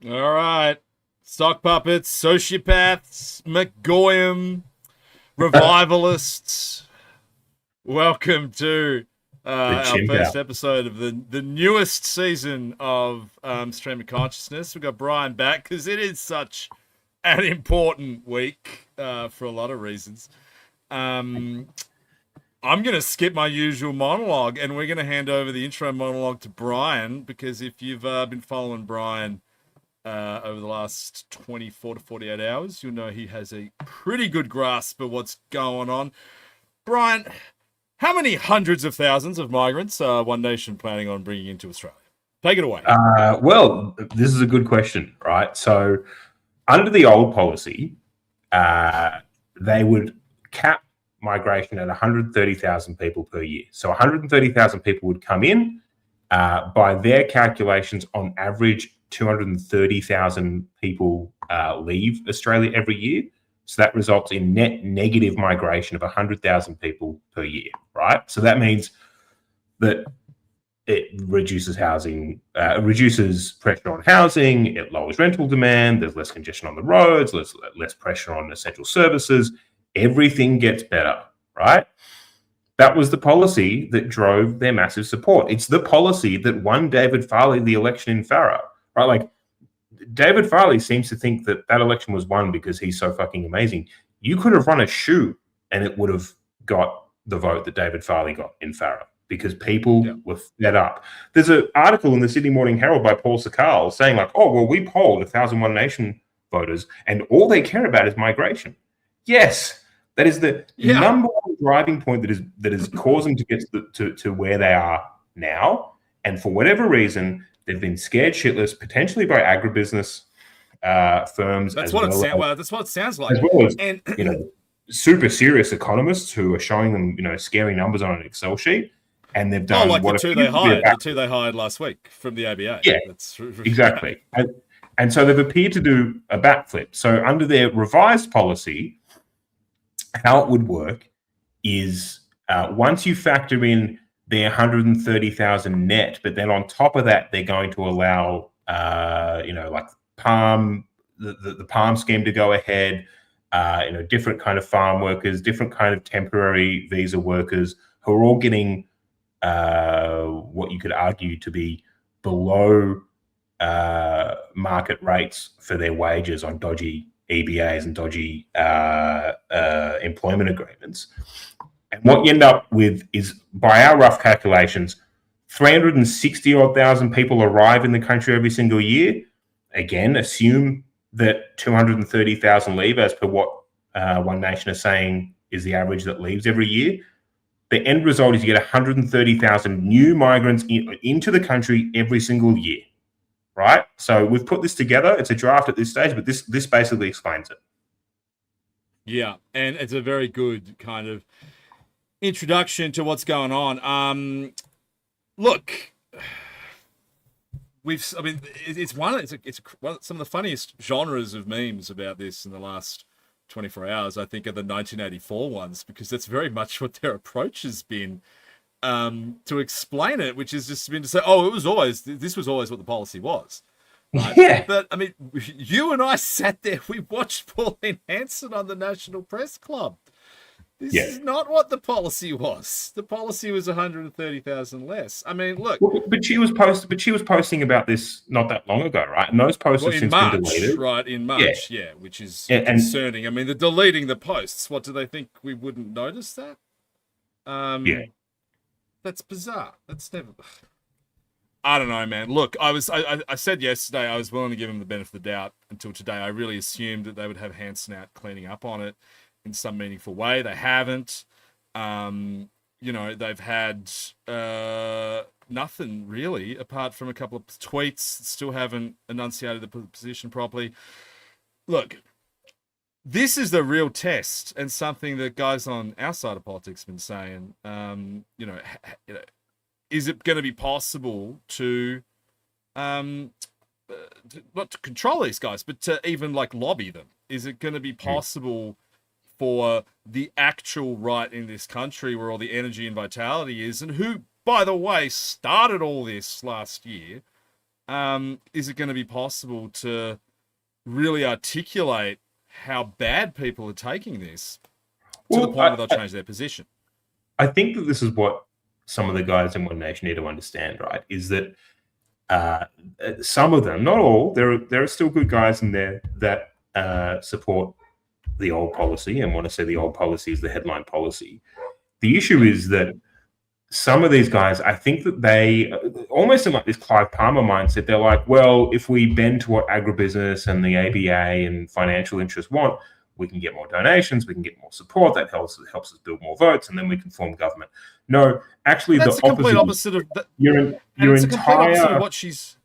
All right. Sock puppets, sociopaths, McGoyam, revivalists. Welcome to The our chimp first out. episode of the newest season of Stream of Consciousness. We've got Brian back because it is such an important week for a lot of reasons. Um, I'm going to skip my usual monologue and we're going to hand over the intro monologue to Brian because if you've been following Brian over the last 24 to 48 hours, you'll know he has a pretty good grasp of what's going on. Brian, how many hundreds of thousands of migrants are One Nation planning on bringing into Australia? Take it away. Well, this is a good question, right? So, under the old policy, uh, they would cap migration at 130,000 people per year. So, 130,000 people would come in. By their calculations, on average, 230,000 people leave Australia every year. So, that results in net negative migration of 100,000 people per year, right? So, that means that it reduces reduces pressure on housing, it lowers rental demand, there's less congestion on the roads, less pressure on essential services. Everything gets better, right? That was the policy that drove their massive support. It's the policy that won David Farley the election in Farah, right? Like, David Farley seems to think that that election was won because he's so fucking amazing. You could have run a shoe and it would have got the vote that David Farley got in Farah because people were fed up. There's an article in the Sydney Morning Herald by Paul Sakal saying like, oh, well, we polled 1,000 One Nation voters and all they care about is migration. Yes, that is the number one driving point that is causing to get to where they are now. And for whatever reason, they've been scared shitless, potentially by agribusiness firms, That's what it sounds. Well, that's what it sounds like. as well as And super serious economists who are showing them scary numbers on an Excel sheet, and they've done like what the two they hired last week from the ABA. Yeah, that's exactly. And so they've appeared to do a backflip. So under their revised policy, how it would work is once you factor in their 130,000 net, but then on top of that, they're going to allow, like the Palm scheme to go ahead, different kind of farm workers, different kind of temporary visa workers who are all getting what you could argue to be below market rates for their wages on dodgy EBAs and dodgy employment agreements. And what you end up with is, by our rough calculations, 360 odd thousand people arrive in the country every single year. Again, assume that 230,000 leave, as per what One Nation is saying is the average that leaves every year. The end result is you get 130,000 new migrants into the country every single year, right? So we've put this together. It's a draft at this stage, but this basically explains it. Yeah, and it's a very good kind of introduction to what's going on. Look, it's one of some of the funniest genres of memes about this in the last 24 hours, I think, are the 1984 ones, because that's very much what their approach has been to explain it, which has just been to say, oh, this was always what the policy was. Right? Yeah. But I mean, you and I sat there, we watched Pauline Hanson on the National Press Club. This is not what the policy was. The policy was 130,000 less. I mean, look. But she was posting about this not that long ago, right? And those posts have since been deleted. Right, in March, yeah, which is concerning. I mean, they're deleting the posts. What, do they think we wouldn't notice that? Yeah. That's bizarre. That's never... I don't know, man. Look, I said yesterday I was willing to give them the benefit of the doubt until today. I really assumed that they would have Hanson out cleaning up on it in some meaningful way. They haven't. They've had nothing really, apart from a couple of tweets. Still haven't enunciated the position properly. Look, this is the real test, and something that guys on our side of politics have been saying. Is it going to be possible to not to control these guys, but to even like lobby them? Is it going to be possible for the actual right in this country, where all the energy and vitality is, and who, by the way, started all this last year, is it going to be possible to really articulate how bad people are taking this to the point where they'll change their position? I think that this is what some of the guys in One Nation need to understand, right? Is that some of them, not all, there are still good guys in there that support the old policy and want to say the old policy is the headline policy. The issue is that some of these guys, I think that they almost in like this Clive Palmer mindset, they're like, well, if we bend to what agribusiness and the ABA and financial interests want, we can get more donations, we can get more support, that helps us build more votes, and then we can form government. No, actually, that's the complete opposite of that. Your entire what she's.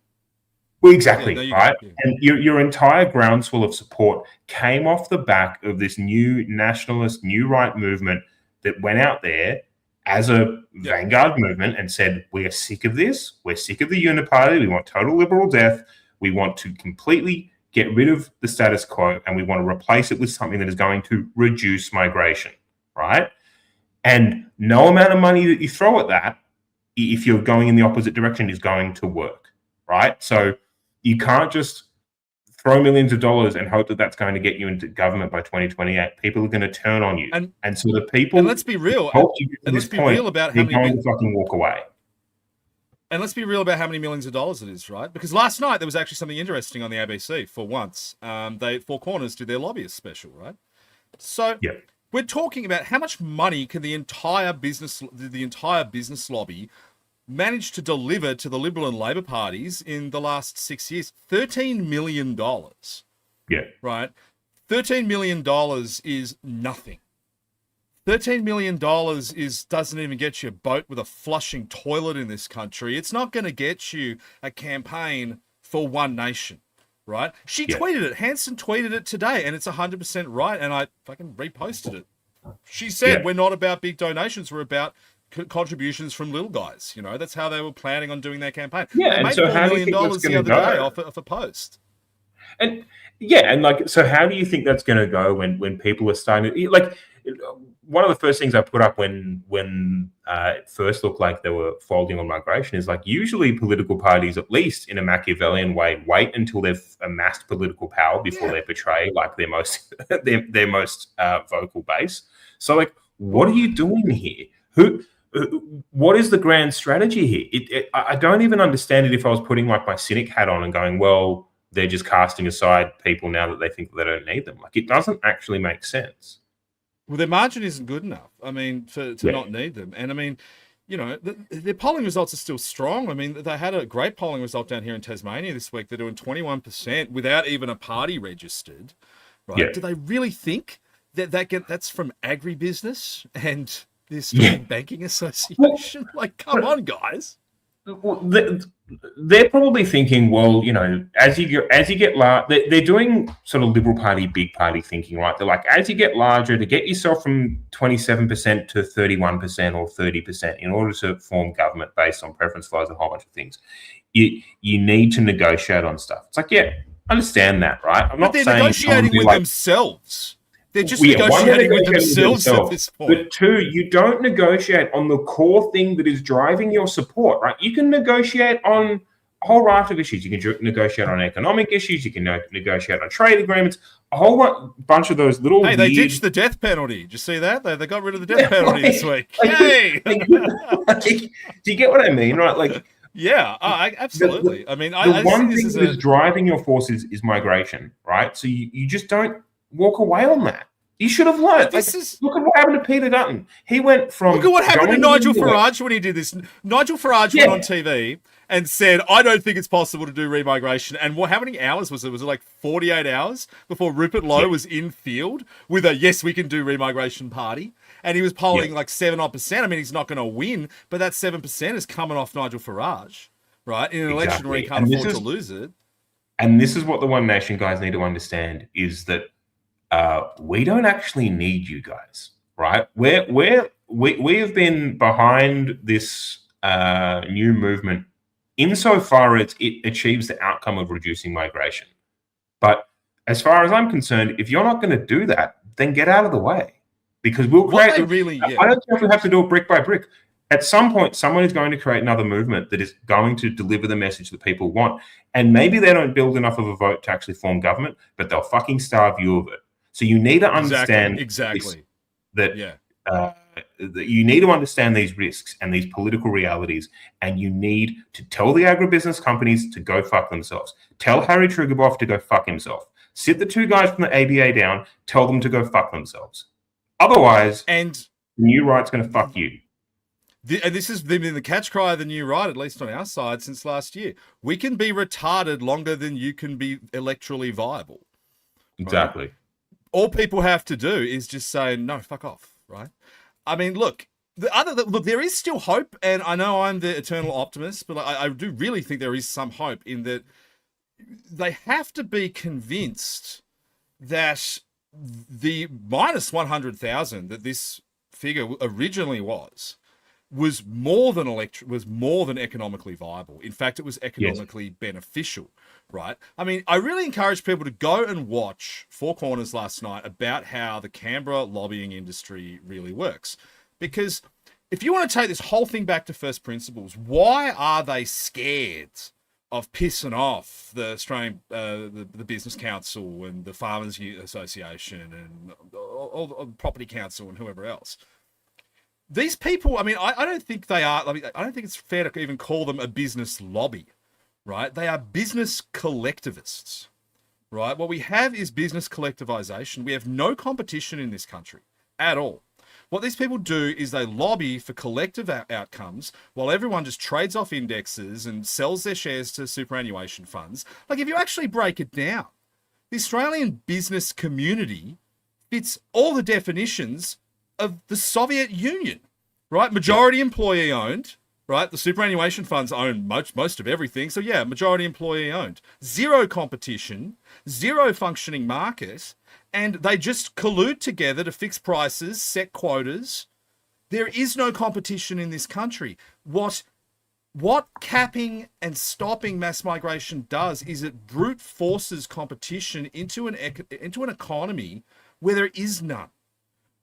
Well, exactly, right? And your entire groundswell of support came off the back of this new nationalist, new right movement that went out there as a vanguard movement and said, we are sick of this. We're sick of the uniparty. We want total liberal death. We want to completely get rid of the status quo, and we want to replace it with something that is going to reduce migration, right? And no amount of money that you throw at that, if you're going in the opposite direction, is going to work, right? So you can't just throw millions of dollars and hope that that's going to get you into government by 2028. People are going to turn on you. And so the people... And let's be real. And let's be real about how many... They're going to fucking walk away. And let's be real about how many millions of dollars it is, right? Because last night there was actually something interesting on the ABC for once. Four Corners did their lobbyist special, right? So we're talking about how much money can the entire business lobby manage to deliver to the Liberal and Labor parties in the last 6 years. $13 million. Yeah. Right? $13 million is nothing. $13 million doesn't even get you a boat with a flushing toilet in this country. It's not going to get you a campaign for One Nation, right? She tweeted it. Hanson tweeted it today, and it's 100% right, and I fucking reposted it. She said, we're not about big donations. We're about contributions from little guys. You know, that's how they were planning on doing their campaign. Yeah, they and made so $4 million the other day off a post. And like, so how do you think that's going to go when people are starting to, like, one of the first things I put up when it first looked like they were folding on migration is like, usually political parties, at least in a Machiavellian way, wait until they've amassed political power before they portray like their most their most vocal base. So like, what are you doing here? What is the grand strategy here? I don't even understand it if I was putting like my cynic hat on and going, well, they're just casting aside people now that they think they don't need them. Like, it doesn't actually make sense. Well, their margin isn't good enough, I mean, to not need them. And I mean, you know, their polling results are still strong. I mean, they had a great polling result down here in Tasmania this week. They're doing 21% without even a party registered, right? Yeah. Do they really think that's from agribusiness and the Australian Banking Association? Like, come on, guys. Well, they're probably thinking, well, you know, as you get large, they're doing sort of Liberal Party, big party thinking, right? They're like, as you get larger, to get yourself from 27% to 31% or 30% in order to form government based on preference flows, a whole bunch of things, you need to negotiate on stuff. It's like, yeah, I understand that, right? I'm not saying they're negotiating with themselves. They're just negotiating with themselves at this point. But two, you don't negotiate on the core thing that is driving your support, right? You can negotiate on a whole raft of issues. You can negotiate on economic issues. You can negotiate on trade agreements. A whole bunch of those little. Hey, they ditched the death penalty. Did you see that? They got rid of the death penalty this week. Hey, do you get what I mean? Right, like. Yeah, absolutely. The one thing that is driving your forces is migration, right? So you just don't walk away on that. You should have learned. Look at what happened to Peter Dutton. He went from... Look at what happened to Nigel Farage when he did this. Nigel Farage went on TV and said, I don't think it's possible to do remigration. And how many hours was it? Was it like 48 hours before Rupert Lowe was in field with a yes, we can do remigration party? And he was polling like 7-odd%. I mean, he's not going to win, but that 7% is coming off Nigel Farage, right? In an election where he can't afford to lose it. And this is what the One Nation guys need to understand is that we don't actually need you guys, right? We have been behind this new movement insofar as it achieves the outcome of reducing migration. But as far as I'm concerned, if you're not going to do that, then get out of the way because we'll create. I don't know if we have to do it brick by brick. At some point, someone is going to create another movement that is going to deliver the message that people want. And maybe they don't build enough of a vote to actually form government, but they'll fucking starve you of it. So you need to understand that you need to understand these risks and these political realities, and you need to tell the agribusiness companies to go fuck themselves. Tell Harry Trugoboff to go fuck himself. Sit the two guys from the ABA down, tell them to go fuck themselves. Otherwise, and the new right's going to fuck you. And this has been the catch cry of the new right, at least on our side, since last year. We can be retarded longer than you can be electorally viable. Exactly. Right? All people have to do is just say, no, fuck off, right? I mean, look, there is still hope, and I know I'm the eternal optimist, but I do really think there is some hope in that they have to be convinced that the minus 100,000 that this figure originally was more than economically viable. In fact, it was economically beneficial, right? I mean, I really encourage people to go and watch Four Corners last night about how the Canberra lobbying industry really works. Because if you want to take this whole thing back to first principles, why are they scared of pissing off the Australian the Business Council and the Farmers Association and all the Property Council and whoever else? These people, I mean, I don't think they are. I mean, I don't think it's fair to even call them a business lobby, right? They are business collectivists, right? What we have is business collectivization. We have no competition in this country at all. What these people do is they lobby for collective outcomes while everyone just trades off indexes and sells their shares to superannuation funds. Like, if you actually break it down, the Australian business community fits all the definitions of the Soviet Union, right? Majority employee owned, right? The superannuation funds own most of everything. So yeah, majority employee owned. Zero competition, zero functioning market, and they just collude together to fix prices, set quotas. There is no competition in this country. What capping and stopping mass migration does is it brute forces competition into an economy where there is none.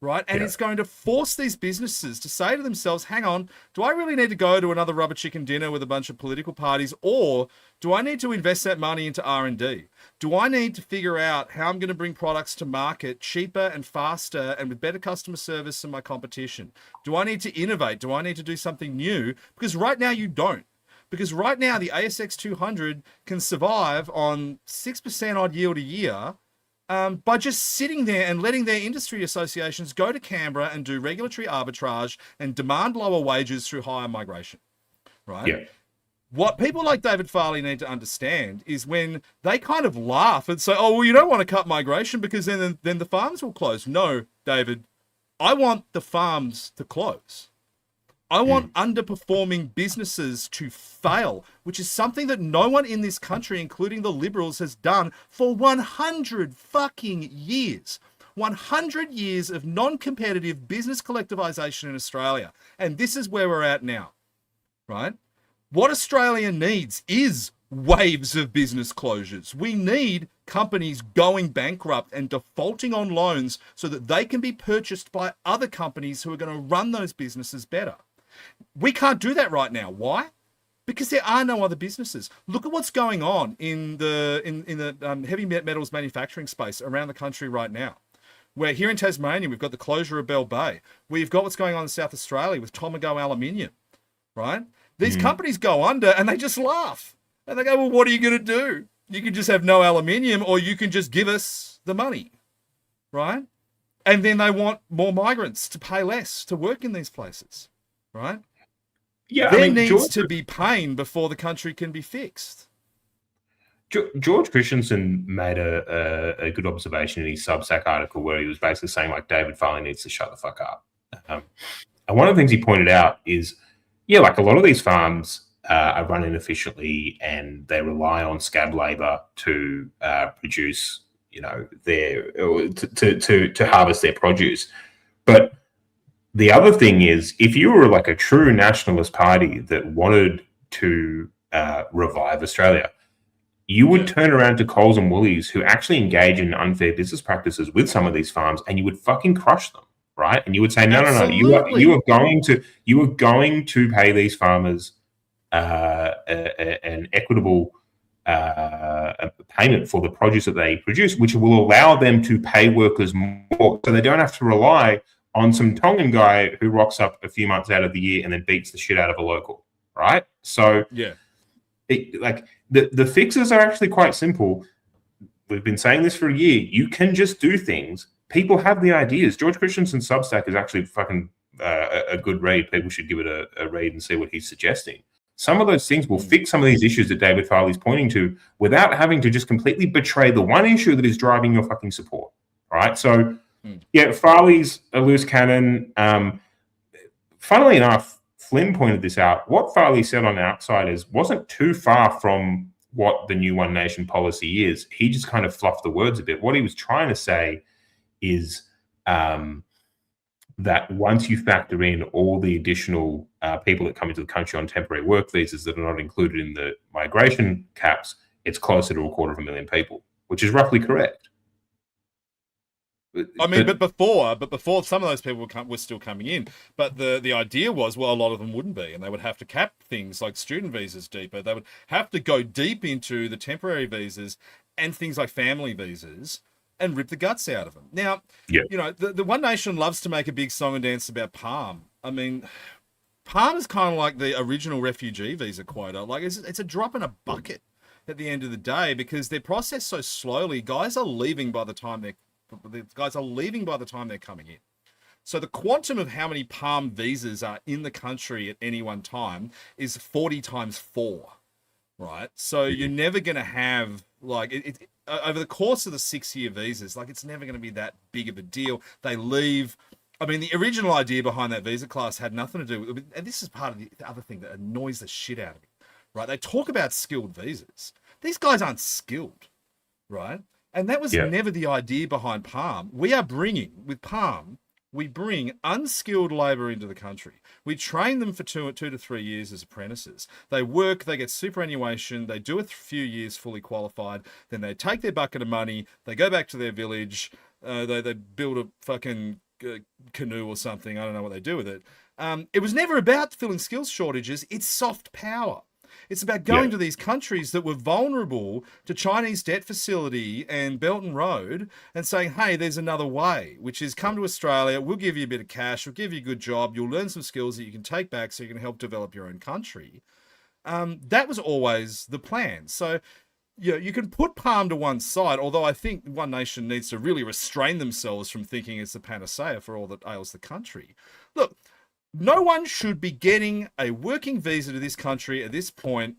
Right. And it's going to force these businesses to say to themselves, hang on, do I really need to go to another rubber chicken dinner with a bunch of political parties, or do I need to invest that money into R&D? Do I need to figure out how I'm going to bring products to market cheaper and faster and with better customer service than my competition? Do I need to innovate? Do I need to do something new? Because right now you don't. Because right now the ASX 200 can survive on 6% odd yield a year by just sitting there and letting their industry associations go to Canberra and do regulatory arbitrage and demand lower wages through higher migration, right? Yeah. What people like David Farley need to understand is when they kind of laugh and say, oh, well, you don't want to cut migration because then the farms will close. No, David, I want the farms to close. I want underperforming businesses to fail, which is something that no one in this country, including the Liberals, has done for 100 fucking years. 100 years of non-competitive business collectivization in Australia. And this is where we're at now, right? What Australia needs is waves of business closures. We need companies going bankrupt and defaulting on loans so that they can be purchased by other companies who are going to run those businesses better. We can't do that right now. Why? Because there are no other businesses. Look at what's going on in the heavy metals manufacturing space around the country right now. Where here in Tasmania, we've got the closure of Bell Bay. We've got what's going on in South Australia with Tomago Aluminium, right? These companies go under and they just laugh. And they go, well, what are you going to do? You can just have no aluminium, or you can just give us the money, right? And then they want more migrants to pay less to work in these places. Right? Yeah, there needs to be pain before the country can be fixed. George Christensen made a good observation in his Substack article where he was basically saying, like, David Farley needs to shut the fuck up. And one of the things he pointed out is, like, a lot of these farms are run inefficiently and they rely on scab labor to produce, to harvest their produce. But the other thing is, if you were like a true nationalist party that wanted to revive Australia, you would turn around to Coles and Woolies, who actually engage in unfair business practices with some of these farms, and you would fucking crush them. right? And you would say, no, Absolutely. you are going to pay these farmers an equitable payment for the produce that they produce, which will allow them to pay workers more, so they don't have to rely on some Tongan guy who rocks up a few months out of the year and then beats the shit out of a local, right? So, Yeah. The fixes are actually quite simple. We've been saying this for a year. You can just do things. People have the ideas. George Christensen's Substack is actually fucking a good read. People should give it a read and see what he's suggesting. Some of those things will fix some of these issues that David Farley's pointing to without having to just completely betray the one issue that is driving your fucking support. All right. So, yeah, Farley's a loose cannon. Funnily enough, Flynn pointed this out. What Farley said on Outsiders wasn't too far from what the new One Nation policy is. He just kind of fluffed the words a bit. What he was trying to say is that once you factor in all the additional people that come into the country on temporary work visas that are not included in the migration caps, it's closer to 250,000 people, which is roughly correct. I mean, but before some of those people were still coming in, but the idea was, well, a lot of them wouldn't be, and they would have to cap things like student visas deeper. They would have to go deep into the temporary visas and things like family visas and rip the guts out of them. Now, you know, the One Nation loves to make a big song and dance about Palm. I mean, Palm is kind of like the original refugee visa quota. Like, it's a drop in a bucket at the end of the day because they're processed so slowly. Guys are leaving by the time they're coming in. So the quantum of how many Palm visas are in the country at any one time is 40 times 4, right? So you're never going to have, like, over the course of the 6-year visas, like, it's never going to be that big of a deal. They leave. I mean, the original idea behind that visa class had nothing to do with, and this is part of the other thing that annoys the shit out of me, right? They talk about skilled visas. These guys aren't skilled, right? And that was never the idea behind Palm. With Palm, we bring unskilled labor into the country. We train them for 2 to 3 years as apprentices. They work, they get superannuation, they do a few years fully qualified, then they take their bucket of money, they go back to their village, they build a fucking canoe or something. I don't know what they do with it. It was never about filling skills shortages. It's soft power. It's about going to these countries that were vulnerable to Chinese debt facility and Belt and Road and saying, hey, there's another way, which is come to Australia, we'll give you a bit of cash, we'll give you a good job, you'll learn some skills that you can take back so you can help develop your own country. That was always the plan. So, you can put Palm to one side, although I think One Nation needs to really restrain themselves from thinking it's the panacea for all that ails the country. Look, no one should be getting a working visa to this country at this point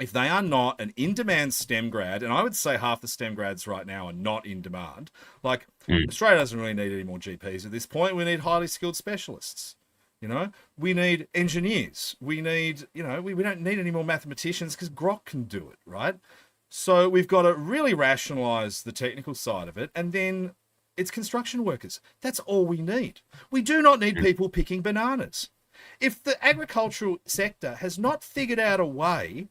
if they are not an in-demand STEM grad, and I would say half the STEM grads right now are not in demand. Like, Australia doesn't really need any more GPs at this point. We need highly skilled specialists. You know, we need engineers. We need, we don't need any more mathematicians because Grok can do it, right? So we've got to really rationalize the technical side of it, and then it's construction workers. That's all we need. We do not need people picking bananas. If the agricultural sector has not figured out a way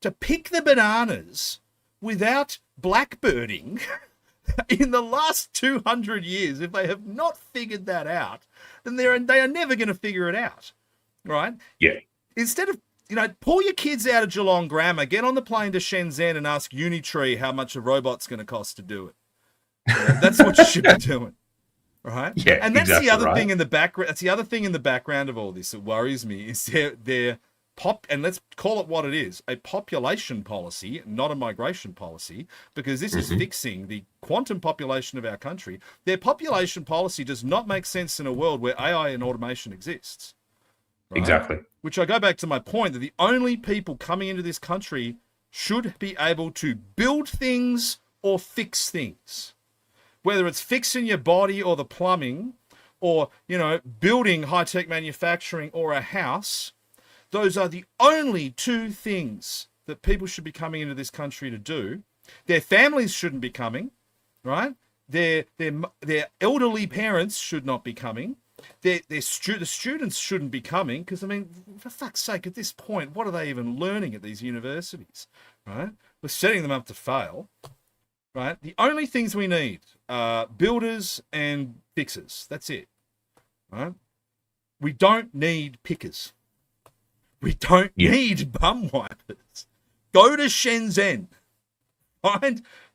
to pick the bananas without blackbirding in the last 200 years, if they have not figured that out, then they are never going to figure it out, right? Yeah. Instead of, pull your kids out of Geelong Grammar, get on the plane to Shenzhen and ask Unitree how much a robot's going to cost to do it. That's what you should be doing, right? Yeah, and that's exactly the other right. thing in the background. That's the other thing in the background of all this that worries me is their and let's call it what it is, a population policy, not a migration policy, because this is fixing the quantum population of our country. Their population policy does not make sense in a world where AI and automation exists. Right? Exactly. Which I go back to my point that the only people coming into this country should be able to build things or fix things. Whether it's fixing your body or the plumbing or, building high-tech manufacturing or a house, those are the only two things that people should be coming into this country to do. Their families shouldn't be coming, right? Their elderly parents should not be coming. The students shouldn't be coming because, for fuck's sake, at this point, what are they even learning at these universities, right? We're setting them up to fail. Right? The only things we need are builders and fixers. That's it. right? We don't need pickers. We don't need bum wipers. Go to Shenzhen.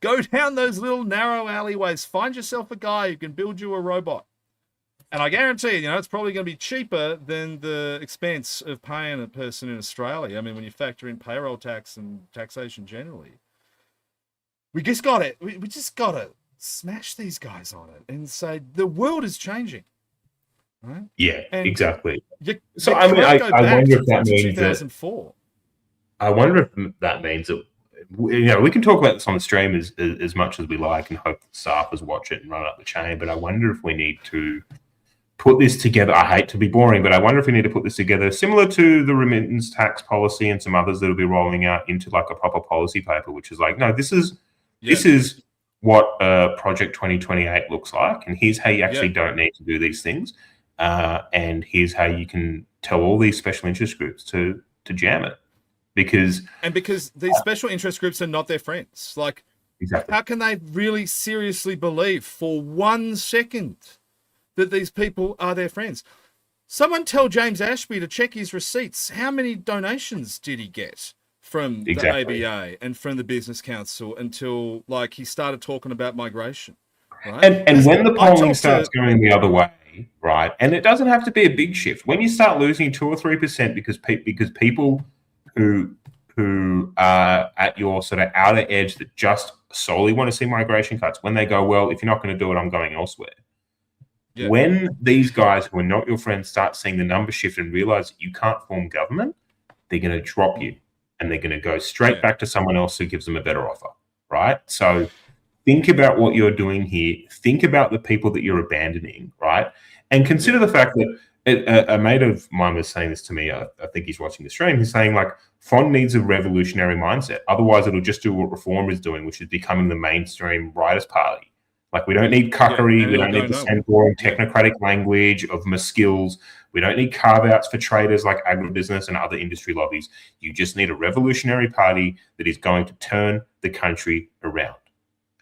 Go down those little narrow alleyways. Find yourself a guy who can build you a robot. And I guarantee you, it's probably going to be cheaper than the expense of paying a person in Australia. I mean, when you factor in payroll tax and taxation generally, we just got to smash these guys on it and say the world is changing. Right? Yeah, and exactly. So I mean, I wonder if that means 2004. I wonder if that means that we can talk about this on the stream as much as we like, and hope that staffers watch it and run up the chain. But I wonder if we need to put this together. I hate to be boring, but I wonder if we need to put this together, similar to the remittance tax policy and some others that will be rolling out, into like a proper policy paper, which is like, no, this is what Project 2028 looks like, and here's how you actually don't need to do these things. And here's how you can tell all these special interest groups to jam it, because these special interest groups are not their friends. Like, exactly. How can they really seriously believe for 1 second that these people are their friends? Someone tell James Ashby to check his receipts. How many donations did he get from the ABA and from the Business Council until he started talking about migration? Right? And when the polling starts going the other way, right, and it doesn't have to be a big shift. When you start losing 2 or 3% because people who are at your sort of outer edge that just solely want to see migration cuts, when they go, well, if you're not going to do it, I'm going elsewhere. Yeah. When these guys who are not your friends start seeing the number shift and realize that you can't form government, they're going to drop you and they're going to go straight back to someone else who gives them a better offer, right? So think about what you're doing here. Think about the people that you're abandoning, right? And consider the fact that a mate of mine was saying this to me. I think he's watching the stream. He's saying, Fond needs a revolutionary mindset. Otherwise, it'll just do what Reform is doing, which is becoming the mainstream rightist party. We don't need cuckery. We don't need to send boring technocratic language of skills. We don't need carve-outs for traders like agribusiness and other industry lobbies. You just need a revolutionary party that is going to turn the country around.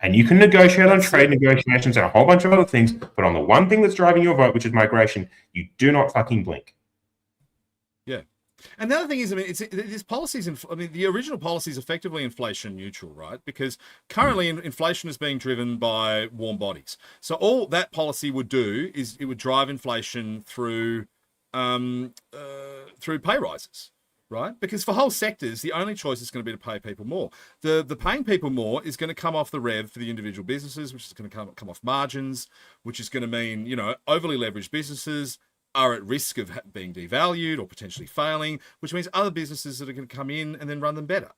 And you can negotiate on trade negotiations and a whole bunch of other things, but on the one thing that's driving your vote, which is migration, you do not fucking blink. Yeah. And the other thing is, these policies, the original policy is effectively inflation neutral, right? Because currently inflation is being driven by warm bodies. So all that policy would do is it would drive inflation through pay rises. Right? Because for whole sectors, the only choice is going to be to pay people more. The paying people more is going to come off the rev for the individual businesses, which is going to come off margins, which is going to mean, overly leveraged businesses are at risk of being devalued or potentially failing, which means other businesses that are going to come in and then run them better.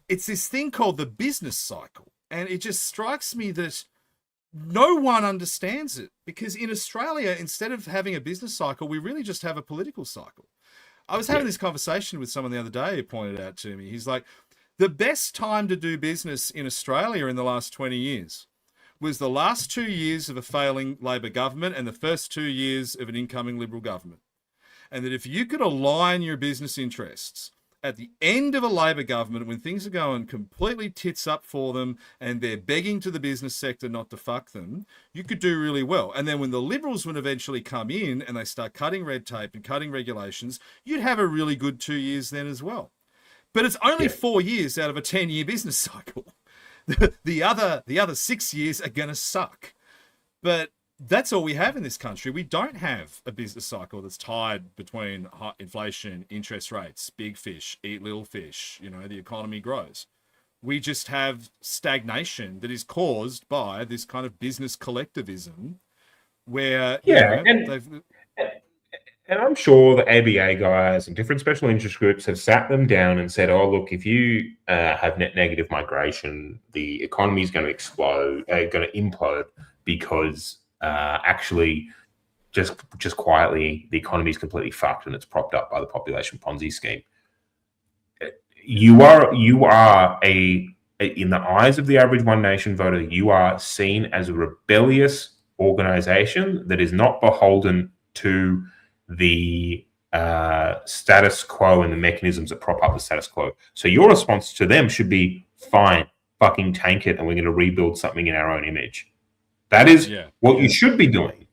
It's this thing called the business cycle. And it just strikes me that no one understands it, because in Australia, instead of having a business cycle, we really just have a political cycle. I was having this conversation with someone the other day who pointed out to me, he's like, the best time to do business in Australia in the last 20 years was the last 2 years of a failing Labor government and the first 2 years of an incoming Liberal government. And that if you could align your business interests at the end of a Labor government, when things are going completely tits up for them and they're begging to the business sector not to fuck them, you could do really well. And then when the Liberals would eventually come in and they start cutting red tape and cutting regulations, you'd have a really good 2 years then as well. But it's only 4 years out of a 10-year business cycle. The other 6 years are going to suck. But that's all we have in this country. We don't have a business cycle that's tied between high inflation, interest rates, big fish, eat little fish, the economy grows. We just have stagnation that is caused by this kind of business collectivism where, and I'm sure the ABA guys and different special interest groups have sat them down and said, oh, look, if you have net negative migration, the economy is going to explode, going to implode, because actually, just quietly, the economy is completely fucked and it's propped up by the population Ponzi scheme. You are in the eyes of the average One Nation voter, you are seen as a rebellious organization that is not beholden to the status quo and the mechanisms that prop up the status quo. So your response to them should be, fine, fucking tank it, and we're going to rebuild something in our own image. That is what you should be doing.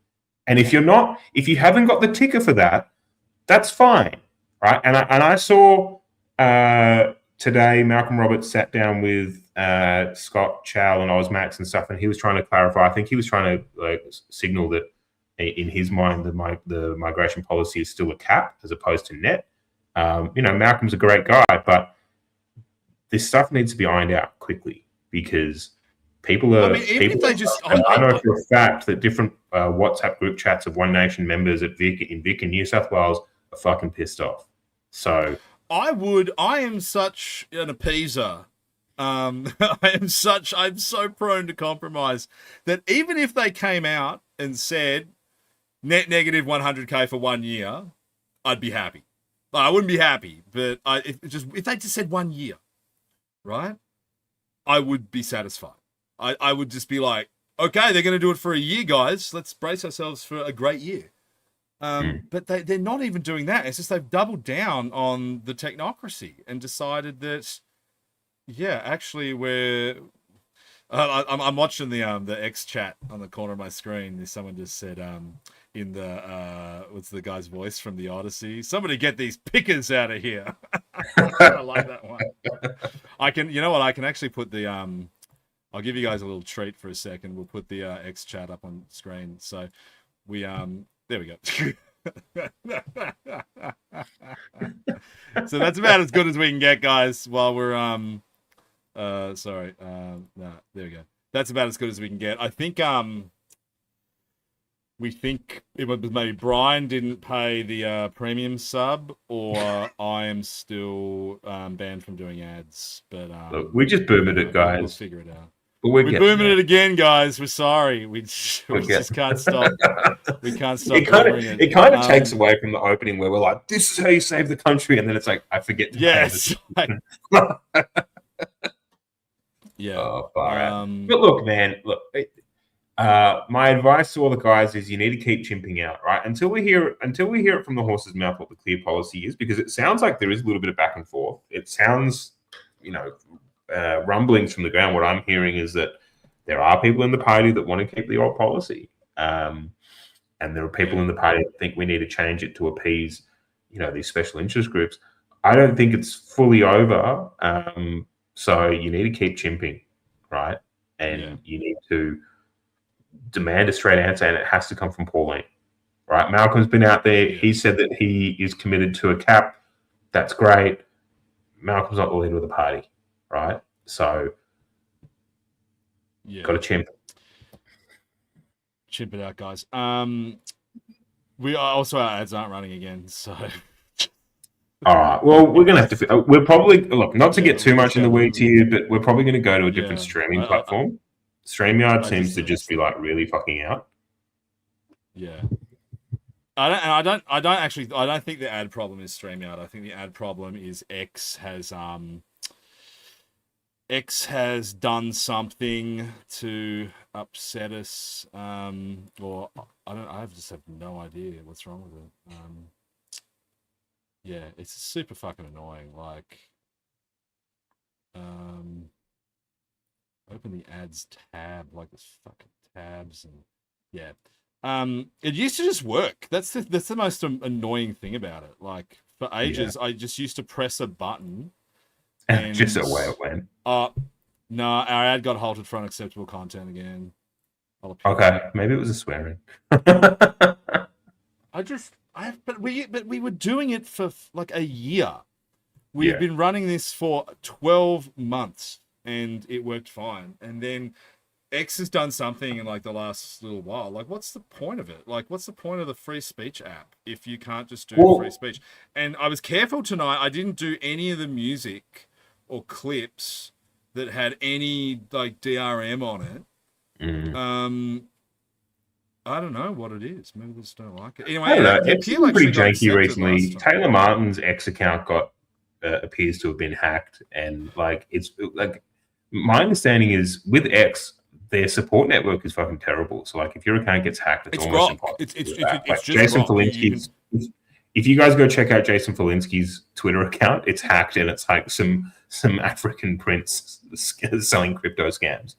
And if you haven't got the ticker for that, that's fine, right? And I saw today Malcolm Roberts sat down with Scott Chow and Ozmax and stuff, and he was trying to clarify. I think he was trying to signal that in his mind the migration policy is still a cap as opposed to net. Malcolm's a great guy, but this stuff needs to be ironed out quickly because people are. I know for a fact that different WhatsApp group chats of One Nation members at Vic in New South Wales are fucking pissed off. So I am such an appeaser. I'm so prone to compromise that even if they came out and said net negative 100K for 1 year, I'd be happy. I wouldn't be happy, but if they just said 1 year, right? I would be satisfied. I would just be like, okay, they're going to do it for a year, guys. Let's brace ourselves for a great year. But they're not even doing that. It's just they've doubled down on the technocracy and decided that, yeah, actually I'm watching the X chat on the corner of my screen. Someone just said in the what's the guy's voice from the Odyssey? Somebody get these pickers out of here. I like that one. I can actually put the I'll give you guys a little treat for a second. We'll put the X chat up on screen. So we there we go. So that's about as good as we can get, guys, while we're no, there we go. That's about as good as we can get. I think we think it was maybe Brian didn't pay the premium sub, or I am still banned from doing ads. But look, we just boomed it, guys. We'll figure it out. But we're booming it again, guys. We're sorry. We just can't stop. We can't stop. It kind of takes away from the opening where we're like, "This is how you save the country," and then it's like, I forget. Yes. Yeah. Oh, but look, man. My advice to all the guys is you need to keep chimping out, right? Until we hear it from the horse's mouth what the clear policy is, because it sounds like there is a little bit of back and forth. It sounds, rumblings from the ground. What I'm hearing is that there are people in the party that want to keep the old policy, and there are people in the party that think we need to change it to appease, these special interest groups. I don't think it's fully over. So you need to keep chimping, right? And you need to demand a straight answer, and it has to come from Pauline, right? Malcolm's been out there. Yeah. He said that he is committed to a cap. That's great. Malcolm's not the leader of the party, right? So got to chimp. Chimp it out, guys. We also, our ads aren't running again, so... All right. Well, we're going to have to... We're probably... Look, not to get too much in the weeds here, but we're probably going to go to a different streaming platform. StreamYard seems to just be like really fucking out. Yeah. I don't think the ad problem is StreamYard. I think the ad problem is X has done something to upset us, or I just have no idea what's wrong with it. Yeah, it's super fucking annoying. Like, open the ads tab, like this fucking tabs, and yeah. It used to just work. That's the most annoying thing about it. Like, for ages, I just used to press a button, and just away it went. No, our ad got halted for unacceptable content again. Okay, maybe it was a swearing. But we were doing it for like a year. We've been running this for 12 months, and it worked fine. And then X has done something in like the last little while. Like, what's the point of it? Like, what's the point of the free speech app if you can't just do free speech? And I was careful tonight. I didn't do any of the music or clips that had any like DRM on it. I don't know what it is. Maybe they just don't like it. Anyway, it's been pretty janky recently. Taylor Martin's X account appears to have been hacked, and like it's like my understanding is with X, their support network is fucking terrible. So like if your account gets hacked, it's almost impossible. It's just Jason Falinsky's. If you guys go check out Jason Falinsky's Twitter account, it's hacked, and it's like some African prince selling crypto scams.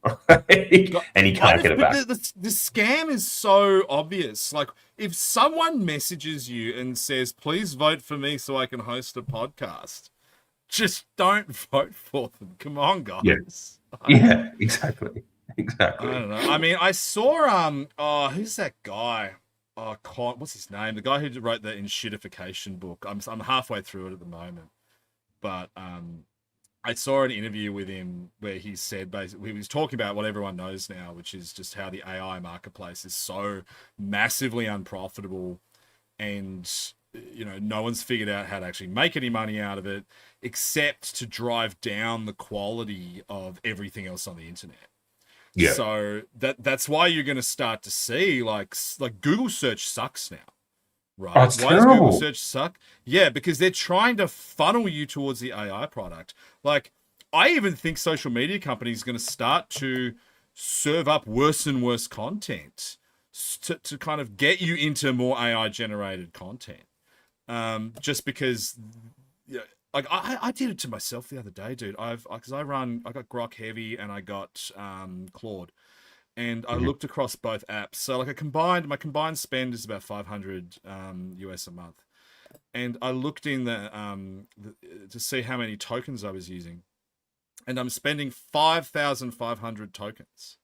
and he can't get it back. The scam is so obvious. Like, if someone messages you and says, "Please vote for me so I can host a podcast," just don't vote for them. Come on, guys. Yeah, exactly. Exactly. I don't know. I mean, I saw who's that guy? What's his name? The guy who wrote the Enshittification book. I'm halfway through it at the moment, but I saw an interview with him where he said basically he was talking about what everyone knows now, which is just how the AI marketplace is so massively unprofitable, and no one's figured out how to actually make any money out of it, except to drive down the quality of everything else on the internet. Yeah. So that's why you're going to start to see like Google search sucks now, right? Oh, it's why terrible. does Google search suck? Yeah, because they're trying to funnel you towards the AI product. Like, I even think social media companies are going to start to serve up worse and worse content to kind of get you into more AI generated content. Just because, like I did it to myself the other day, dude. I got Grok Heavy and I got Claude, and I looked across both apps. So like my combined spend is about $500 US a month, and I looked in to see how many tokens I was using, and I'm spending 5,500 tokens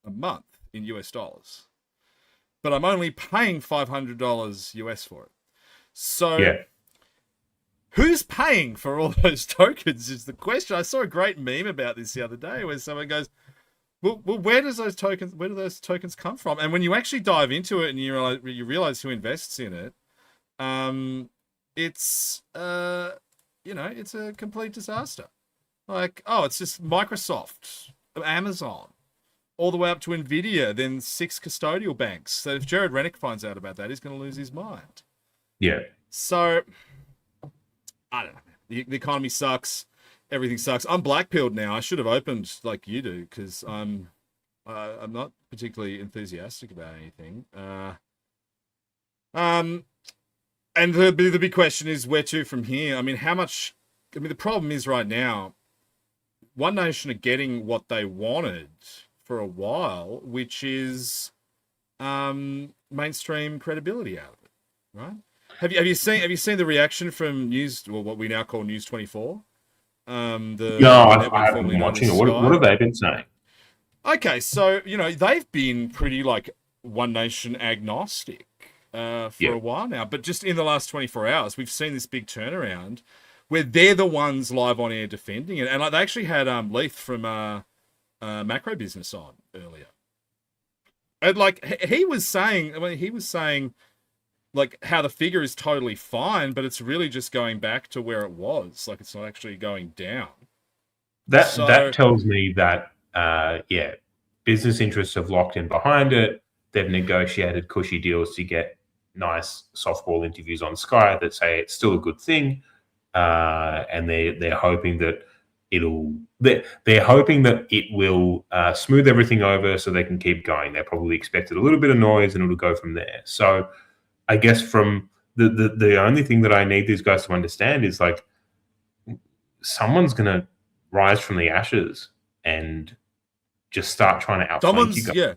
a month in US dollars, but I'm only paying $500 US for it. So. Yeah. Who's paying for all those tokens is the question. I saw a great meme about this the other day where someone goes, well, where do those tokens come from? And when you actually dive into it and you realize who invests in it, it's it's a complete disaster. Like, it's just Microsoft, Amazon, all the way up to Nvidia, then 6 custodial banks. So if Jared Rennick finds out about that, he's going to lose his mind. Yeah. So I don't know. The economy sucks. Everything sucks. I'm black-pilled now. I should have opened like you do because I'm not particularly enthusiastic about anything. And the big question is where to from here. I mean, the problem is right now, One Nation are getting what they wanted for a while, which is mainstream credibility out of it, right? Have you seen the reaction from what we now call News 24? I haven't been watching it. What have they been saying? Okay, so they've been pretty like One Nation agnostic for a while now, but just in the last 24 hours, we've seen this big turnaround where they're the ones live on air defending it, and like they actually had Leith from Macro Business on earlier, and like he was saying like how the figure is totally fine, but it's really just going back to where it was. Like, it's not actually going down. That tells me that business interests have locked in behind it. They've negotiated cushy deals to get nice softball interviews on Sky that say it's still a good thing, and they're hoping that they're hoping that it will smooth everything over so they can keep going. They probably expected a little bit of noise and it'll go from there. So I guess from the only thing that I need these guys to understand is like someone's going to rise from the ashes and just start trying to outflank you guys.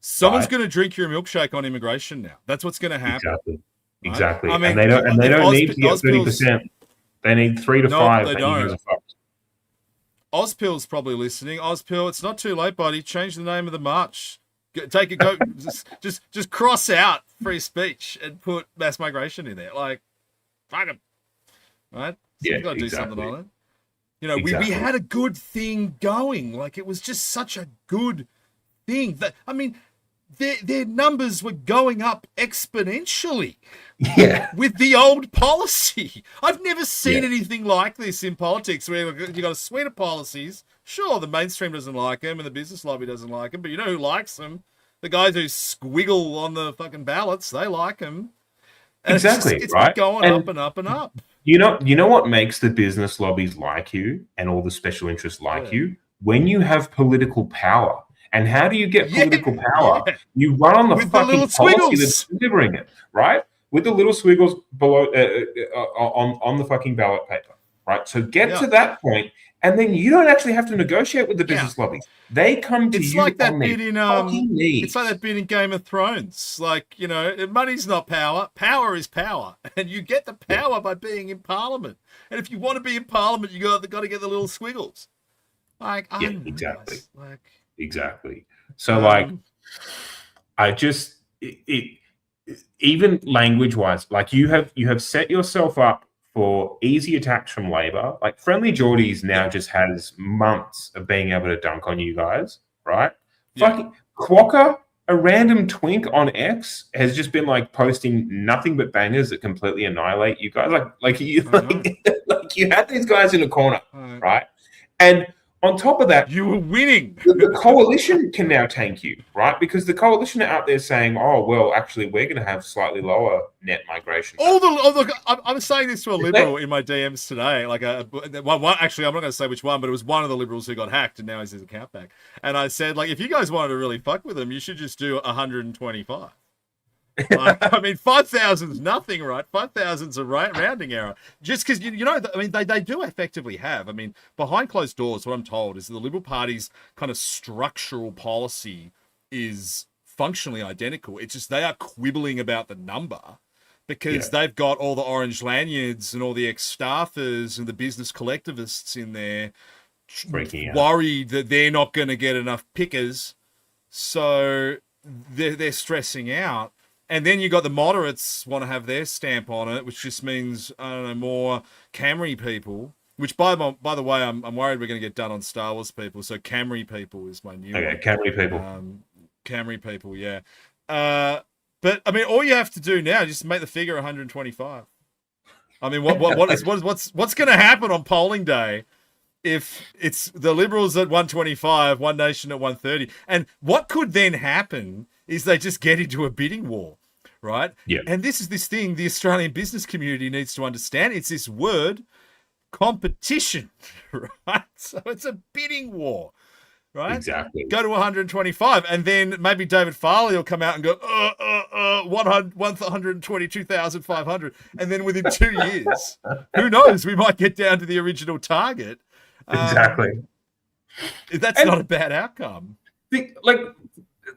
Someone's going to drink your milkshake on immigration now. That's what's going to happen. Exactly. I mean, and they don't need to get 30%. They need 3 to 5. They don't. Ozpil's probably listening. Ozpil, it's not too late, buddy. Change the name of the march. Take it. Go. just cross out free speech and put mass migration in there. Like, fuck 'em, right? So you got to do something on it. We had a good thing going. Like, it was just such a good thing that their numbers were going up exponentially. Yeah. With the old policy, I've never seen anything like this in politics. Where you got a suite of policies. Sure, the mainstream doesn't like them and the business lobby doesn't like them, but you know who likes them? The guys who squiggle on the fucking ballots, they like them. And exactly, it's right? been going up and up and up. You know what makes the business lobbies like you and all the special interests like you? When you have political power. And how do you get political power? You run on the fucking policy that's delivering it, right? With the little squiggles below on the fucking ballot paper, right? So get to that point and then you don't actually have to negotiate with the business lobbies. They come to It's you like that on bit their in fucking knees. it's like that bit in Game of Thrones. Like, you know, money's not power. Power is power, and you get the power by being in Parliament. And if you want to be in Parliament, you got to get the little squiggles. Like, I don't know, exactly. guys. Like, Exactly. So, like, I just even language-wise, like you have set yourself up for easy attacks from Labor. Like Friendly Geordies now just has months of being able to dunk on you guys, right? Yeah. Fucking Quokka, a random twink on X, has just been like posting nothing but bangers that completely annihilate you guys. Like you had these guys in a corner, right? And on top of that, you were winning. The coalition can now tank you, right? Because the coalition are out there saying, "Oh, well, actually, we're going to have slightly lower net migration." Look, I'm saying this to a liberal in my DMs today. Like one, actually, I'm not going to say which one, but it was one of the liberals who got hacked, and now he's his account back. And I said, like, if you guys wanted to really fuck with him, you should just do 125. Like, I mean, 5,000 is nothing, right? 5,000's a rounding error. Just because, you know, I mean, they do effectively have. I mean, behind closed doors, what I'm told is the Liberal Party's kind of structural policy is functionally identical. It's just they are quibbling about the number because they've got all the orange lanyards and all the ex-staffers and the business collectivists in there worried that they're not going to get enough pickers. So they're stressing out. And then you got the moderates want to have their stamp on it, which just means, I don't know, more Camry people. Which, by the way, I'm worried we're going to get done on Star Wars people. So Camry people is my new one. Camry people. Camry people, yeah. But I mean, all you have to do now is just make the figure 125. I mean, what's going to happen on polling day if it's the Liberals at 125, One Nation at 130? And what could then happen is they just get into a bidding war, right? Yeah. And this is this thing the Australian business community needs to understand. It's this word, competition, right? So it's a bidding war, right? Exactly. Go to 125, and then maybe David Farley will come out and go, 122,500. And then within 2 years, who knows, we might get down to the original target. Exactly. That's not a bad outcome.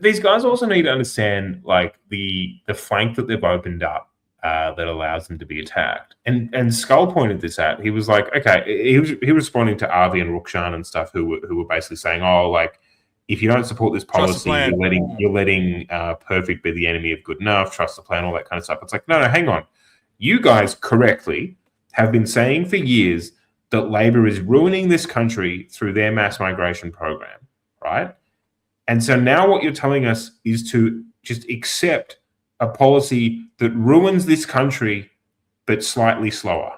These guys also need to understand, like, the flank that they've opened up that allows them to be attacked. And Skull pointed this out. He was like, okay, he was responding to Avi and Rukshan and stuff who were basically saying, oh, like, if you don't support this policy, you're letting perfect be the enemy of good enough, trust the plan, all that kind of stuff. It's like, no, hang on. You guys correctly have been saying for years that Labor is ruining this country through their mass migration program, right? And so now what you're telling us is to just accept a policy that ruins this country, but slightly slower.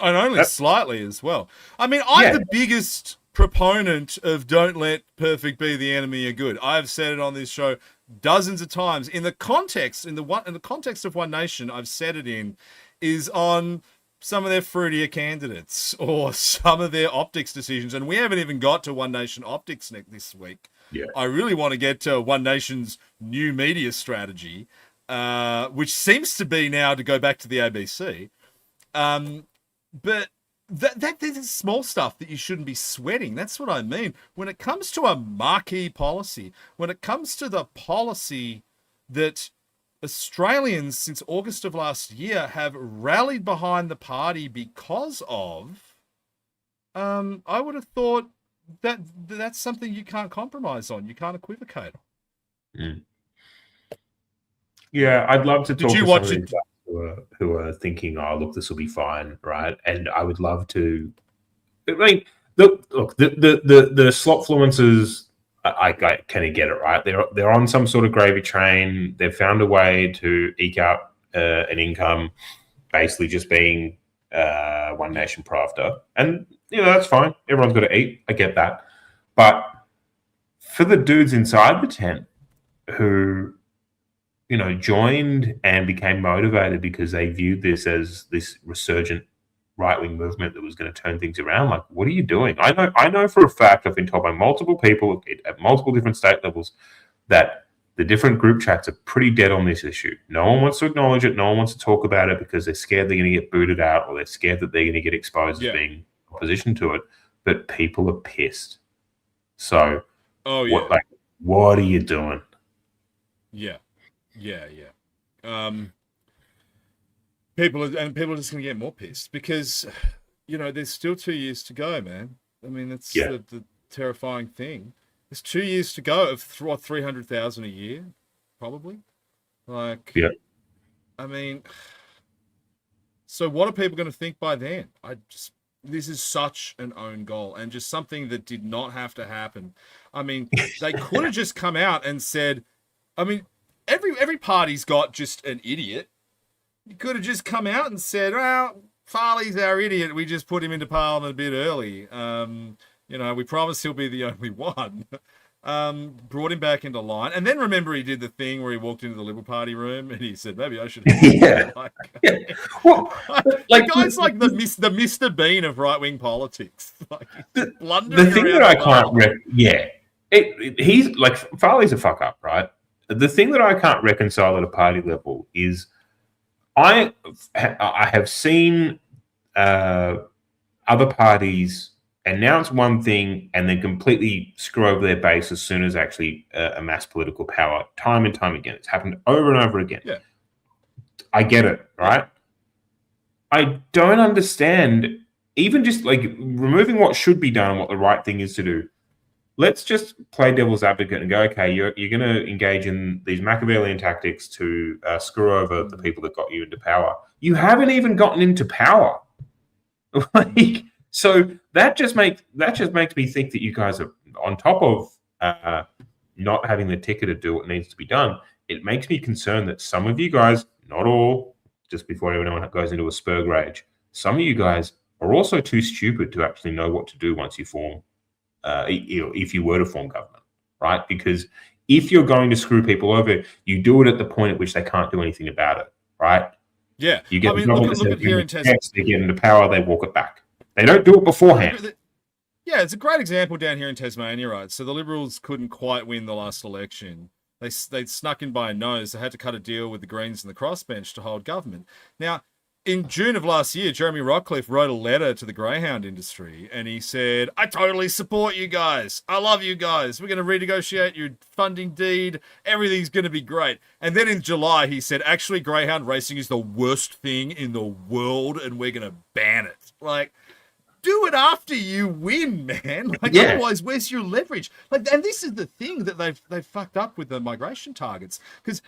And only slightly as well. I mean, I'm the biggest proponent of don't let perfect be the enemy of good. I've said it on this show dozens of times. In the context of One Nation, I've said it is on some of their fruitier candidates or some of their optics decisions. And we haven't even got to One Nation optics this week. Yeah. I really want to get to One Nation's new media strategy, which seems to be now to go back to the ABC. But that is small stuff that you shouldn't be sweating. That's what I mean. When it comes to a marquee policy, when it comes to the policy that Australians since August of last year have rallied behind the party because of, I would have thought that's something you can't compromise on. You can't equivocate on. Yeah, I'd love to talk to some of who are thinking, oh, look, this will be fine, right? And I would love to. I mean, look, the slot fluences, I kind of get it, right? They're on some sort of gravy train. They've found a way to eke out an income, basically just being One Nation pro-after. And, that's fine. Everyone's got to eat. I get that. But for the dudes inside the tent who, joined and became motivated because they viewed this as this resurgent right-wing movement that was going to turn things around, like, what are you doing? I know for a fact, I've been told by multiple people at multiple different state levels that the different group chats are pretty dead on this issue. No one wants to acknowledge it. No one wants to talk about it because they're scared they're going to get booted out or they're scared that they're going to get exposed as being opposition to it. but people are pissed. So, Oh yeah, what are you doing? yeah. People are just going to get more pissed because, there's still 2 years to go, man. I mean, that's the terrifying thing. There's 2 years to go of 300,000 a year, probably. Like, Yeah. I mean, so what are people going to think by then? This is such an own goal and just something that did not have to happen. I mean, they could have just come out and said, I mean, every party's got just an idiot. You could have just come out and said, well, Farley's our idiot. We just put him into Parliament a bit early. We promise he'll be the only one. Brought him back into line. And then remember he did the thing where he walked into the Liberal Party room and he said, maybe I should have Well, the guy's like the Mr. Bean of right-wing politics. Like, the thing that I can't he's like, Farley's a fuck up, right? The thing that I can't reconcile at a party level is I have seen other parties announce one thing and then completely screw over their base as soon as actually amass political power, time and time again. It's happened over and over again. Yeah. I get it, right? I don't understand, even just like removing what should be done and what the right thing is to do. Let's just play devil's advocate and go, okay, you're going to engage in these Machiavellian tactics to screw over the people that got you into power. You haven't even gotten into power. So that just makes me think that you guys are on top of not having the ticket to do what needs to be done. It makes me concerned that some of you guys, not all, just before everyone goes into a Spurg rage, some of you guys are also too stupid to actually know what to do once you form. If you were to form government, right? Because if you're going to screw people over, you do it at the point at which they can't do anything about it, right? Yeah. You get look at here in Tasmania. They get into power, they walk it back. They don't do it beforehand. Yeah, it's a great example down here in Tasmania, right? So the Liberals couldn't quite win the last election. They snuck in by a nose. They had to cut a deal with the Greens and the crossbench to hold government. Now, in June of last year, Jeremy Rockcliffe wrote a letter to the greyhound industry and he said, I totally support you guys. I love you guys. We're going to renegotiate your funding deed. Everything's going to be great. And then in July, he said, actually, greyhound racing is the worst thing in the world and we're going to ban it. Like, do it after you win, man. Like, otherwise, where's your leverage? Like, and this is the thing that they've fucked up with the migration targets. Because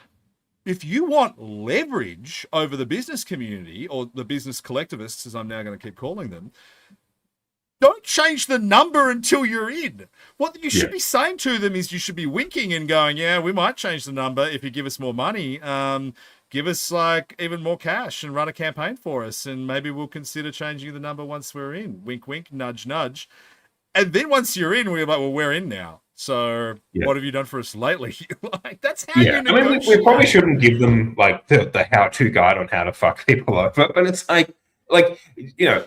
if you want leverage over the business community or the business collectivists, as I'm now going to keep calling them, don't change the number until you're in. What you should be saying to them is you should be winking and going, yeah, we might change the number if you give us more money. Give us like even more cash and run a campaign for us. And maybe we'll consider changing the number once we're in. Wink, wink, nudge, nudge. And then once you're in, we're like, well, we're in now. So what have you done for us lately? Like, that's how you negotiate. I mean, we probably shouldn't give them like the how-to guide on how to fuck people over, but it's like but you know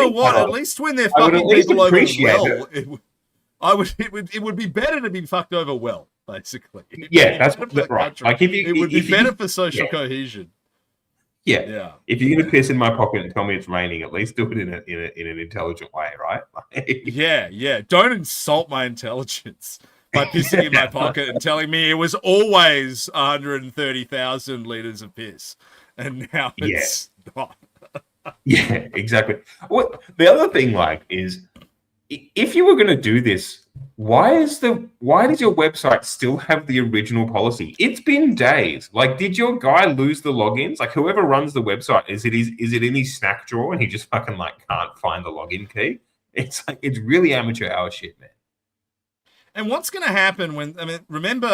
what? At least when they're fucking people over well, it would be better to be fucked over well, basically. Yeah, that's right. Like it would be better for social cohesion. Yeah. If you're gonna piss in my pocket and tell me it's raining, at least do it in an intelligent way, right? Yeah. Don't insult my intelligence by pissing in my pocket and telling me it was always 130,000 liters of piss, and now it's not. Yeah, exactly. What the other thing is, if you were going to do this, why does your website still have the original policy? It's been days. Like, did your guy lose the logins? Like, whoever runs the website, is it in his snack drawer and he just fucking can't find the login key? It's like, it's really amateur hour shit, man. And what's going to happen remember,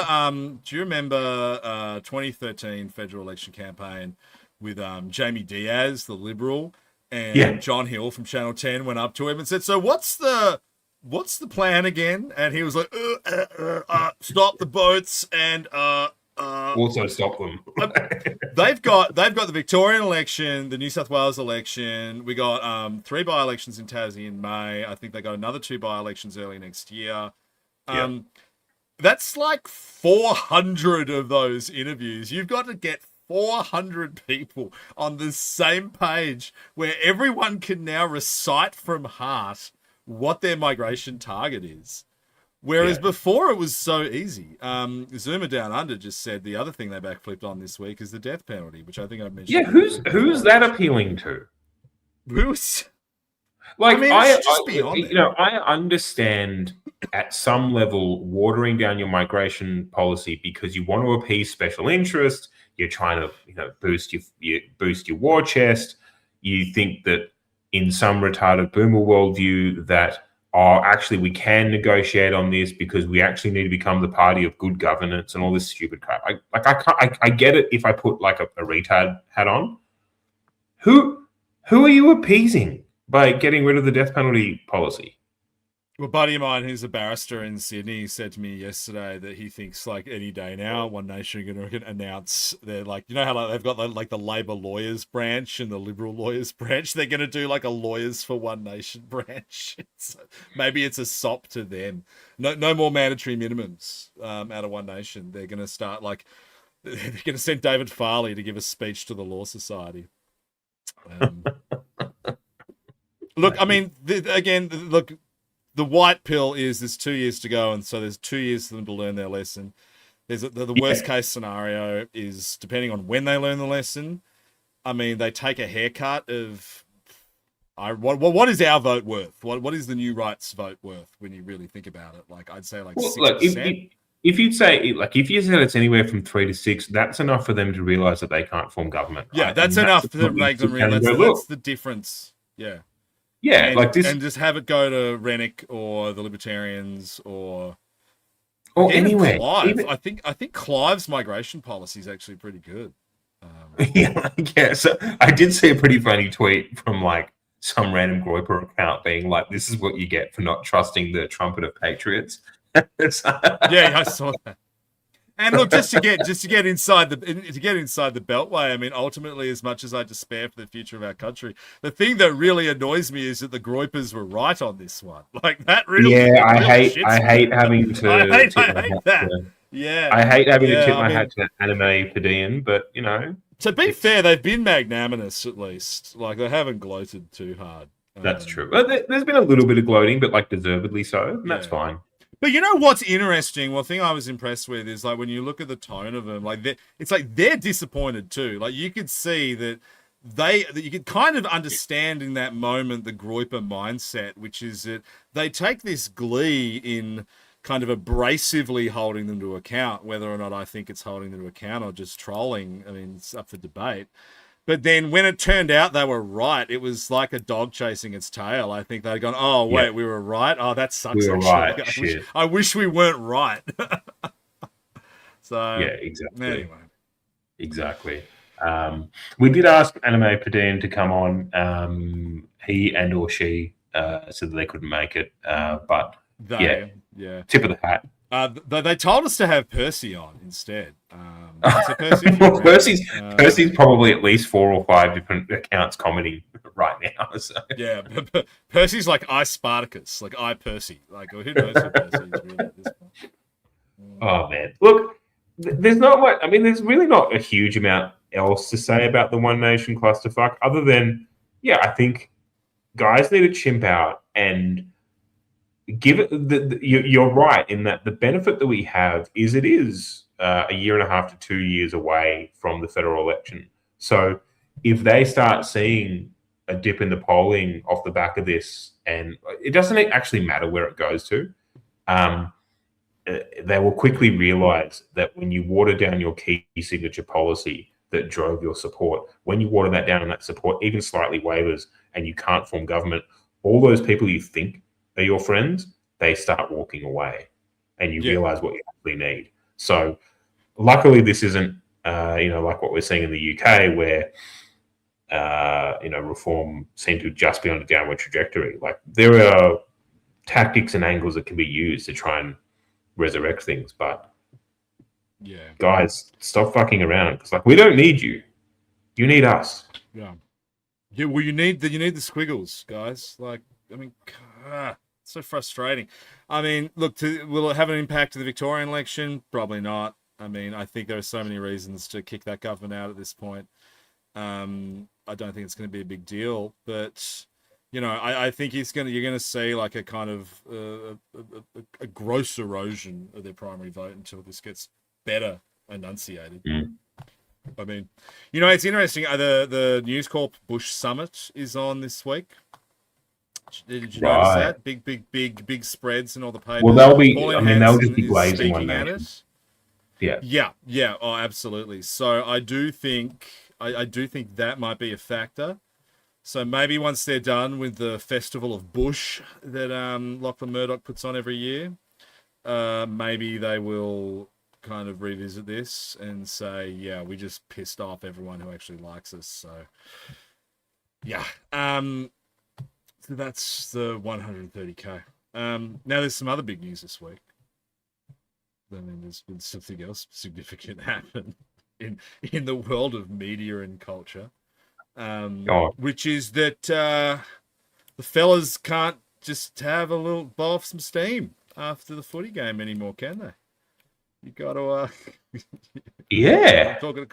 do you remember 2013 federal election campaign with Jamie Diaz, the Liberal, and John Hill from Channel 10 went up to him and said, so what's the plan again? And he was like, stop the boats and also stop them. they've got the Victorian election, the New South Wales election. We got 3 by-elections in Tassie in May. I think they got another 2 by-elections early next year. That's like 400 of those interviews. You've got to get 400 people on the same page where everyone can now recite from heart what their migration target is. Whereas before it was so easy. Zuma Down Under just said the other thing they backflipped on this week is the death penalty, which I think I mentioned. Yeah, who's that appealing to? Who's? Like, I mean, it should just be on there. I understand at some level watering down your migration policy because you want to appease special interest. You're trying to, boost your war chest. You think that in some retarded boomer worldview that, actually we can negotiate on this because we actually need to become the party of good governance and all this stupid crap. I get it if I put like a retard hat on. Who are you appeasing by getting rid of the death penalty policy? Well, a buddy of mine who's a barrister in Sydney said to me yesterday that he thinks like any day now, One Nation are going to announce they're like, how like they've got like the Labor lawyers branch and the Liberal lawyers branch. They're going to do like a lawyers for One Nation branch. Maybe it's a sop to them. No more mandatory minimums out of One Nation. They're going to start like they're going to send David Farley to give a speech to the Law Society. Look, I mean, look. The white pill is there's 2 years to go, and so there's 2 years for them to learn their lesson. There's the worst case scenario is depending on when they learn the lesson. I mean, they take a haircut of what is our vote worth? What is the new rights vote worth when you really think about it? Like I'd say like 6%. Look, if you said it's anywhere from 3 to 6, that's enough for them to realize that they can't form government. Right? Yeah, that's enough to make them realize that's the difference. Yeah. Yeah, and, like this, and just have it go to Rennick or the Libertarians or anyway. Clive. I think Clive's migration policy is actually pretty good. Yeah. So I did see a pretty funny tweet from like some random Groyper account being like, "This is what you get for not trusting the trumpet of patriots." Yeah, I saw that. And look, just to get inside the beltway. I mean, ultimately, as much as I despair for the future of our country, the thing that really annoys me is that the Groypers were right on this one. Like that really. Yeah, I hate having to. I hate that. Yeah, I hate having to tip my hat to Anime Padian, but To be fair, they've been magnanimous at least. Like they haven't gloated too hard. That's true. Well, there's been a little bit of gloating, but like deservedly so. And that's fine. But you know what's interesting? One thing I was impressed with is like when you look at the tone of them, like it's like they're disappointed too. Like you could see that you could kind of understand in that moment the Groyper mindset, which is that they take this glee in kind of abrasively holding them to account, whether or not I think it's holding them to account or just trolling. I mean, it's up for debate. But then when it turned out they were right, it was like a dog chasing its tail. I think they'd gone, oh, wait, we were right? Oh, that sucks. We were actually. Right. I wish we weren't right. So, yeah, exactly. Anyway. Exactly. We did ask Anime Padian to come on. He and or she said that they couldn't make it. But tip of the hat. They told us to have Percy on instead. So Percy's probably at least 4 or 5 different accounts commenting right now. So. Yeah, Percy's like I Spartacus, like I Percy. Like who knows who Percy is really at this point. Oh man, look, there's not much. I mean, there's really not a huge amount else to say about the One Nation clusterfuck, other than I think guys need to chimp out and. Give it. You're right in that the benefit that we have is it is a year and a half to 2 years away from the federal election. So if they start seeing a dip in the polling off the back of this, and it doesn't actually matter where it goes to, they will quickly realize that when you water down your key signature policy that drove your support, when you water that down and that support even slightly wavers and you can't form government, all those people you think are your friends, they start walking away and you realize what you actually need. So luckily this isn't, like what we're seeing in the UK where, reform seemed to just be on a downward trajectory. Like there are tactics and angles that can be used to try and resurrect things. But guys, stop fucking around. Because we don't need you. You need us. Yeah. Yeah, well, you need the squiggles, guys. Like, I mean, so frustrating. I mean, look, will it have an impact to the Victorian election? Probably not. I mean, I think there are so many reasons to kick that government out at this point. I don't think it's going to be a big deal. But, I think you're gonna see like a kind of a gross erosion of their primary vote until this gets better enunciated. I mean, it's interesting. The News Corp Bush Summit is on this week. Did you notice that? Big spreads in all the papers. Well, they'll be. Pauline they'll just Hanson be is glazing One speaking at Nation. it. Yeah. Oh, absolutely. So I do think that might be a factor. So maybe once they're done with the Festival of Bush that Lachlan Murdoch puts on every year, maybe they will kind of revisit this and say, yeah, we just pissed off everyone who actually likes us. So, yeah. So that's the 130K. Now, there's some other big news this week. I mean, there's been something else significant happen in the world of media and culture. Which is that the fellas can't just have a little blow off some steam after the footy game anymore, can they? You got to, yeah. Talking of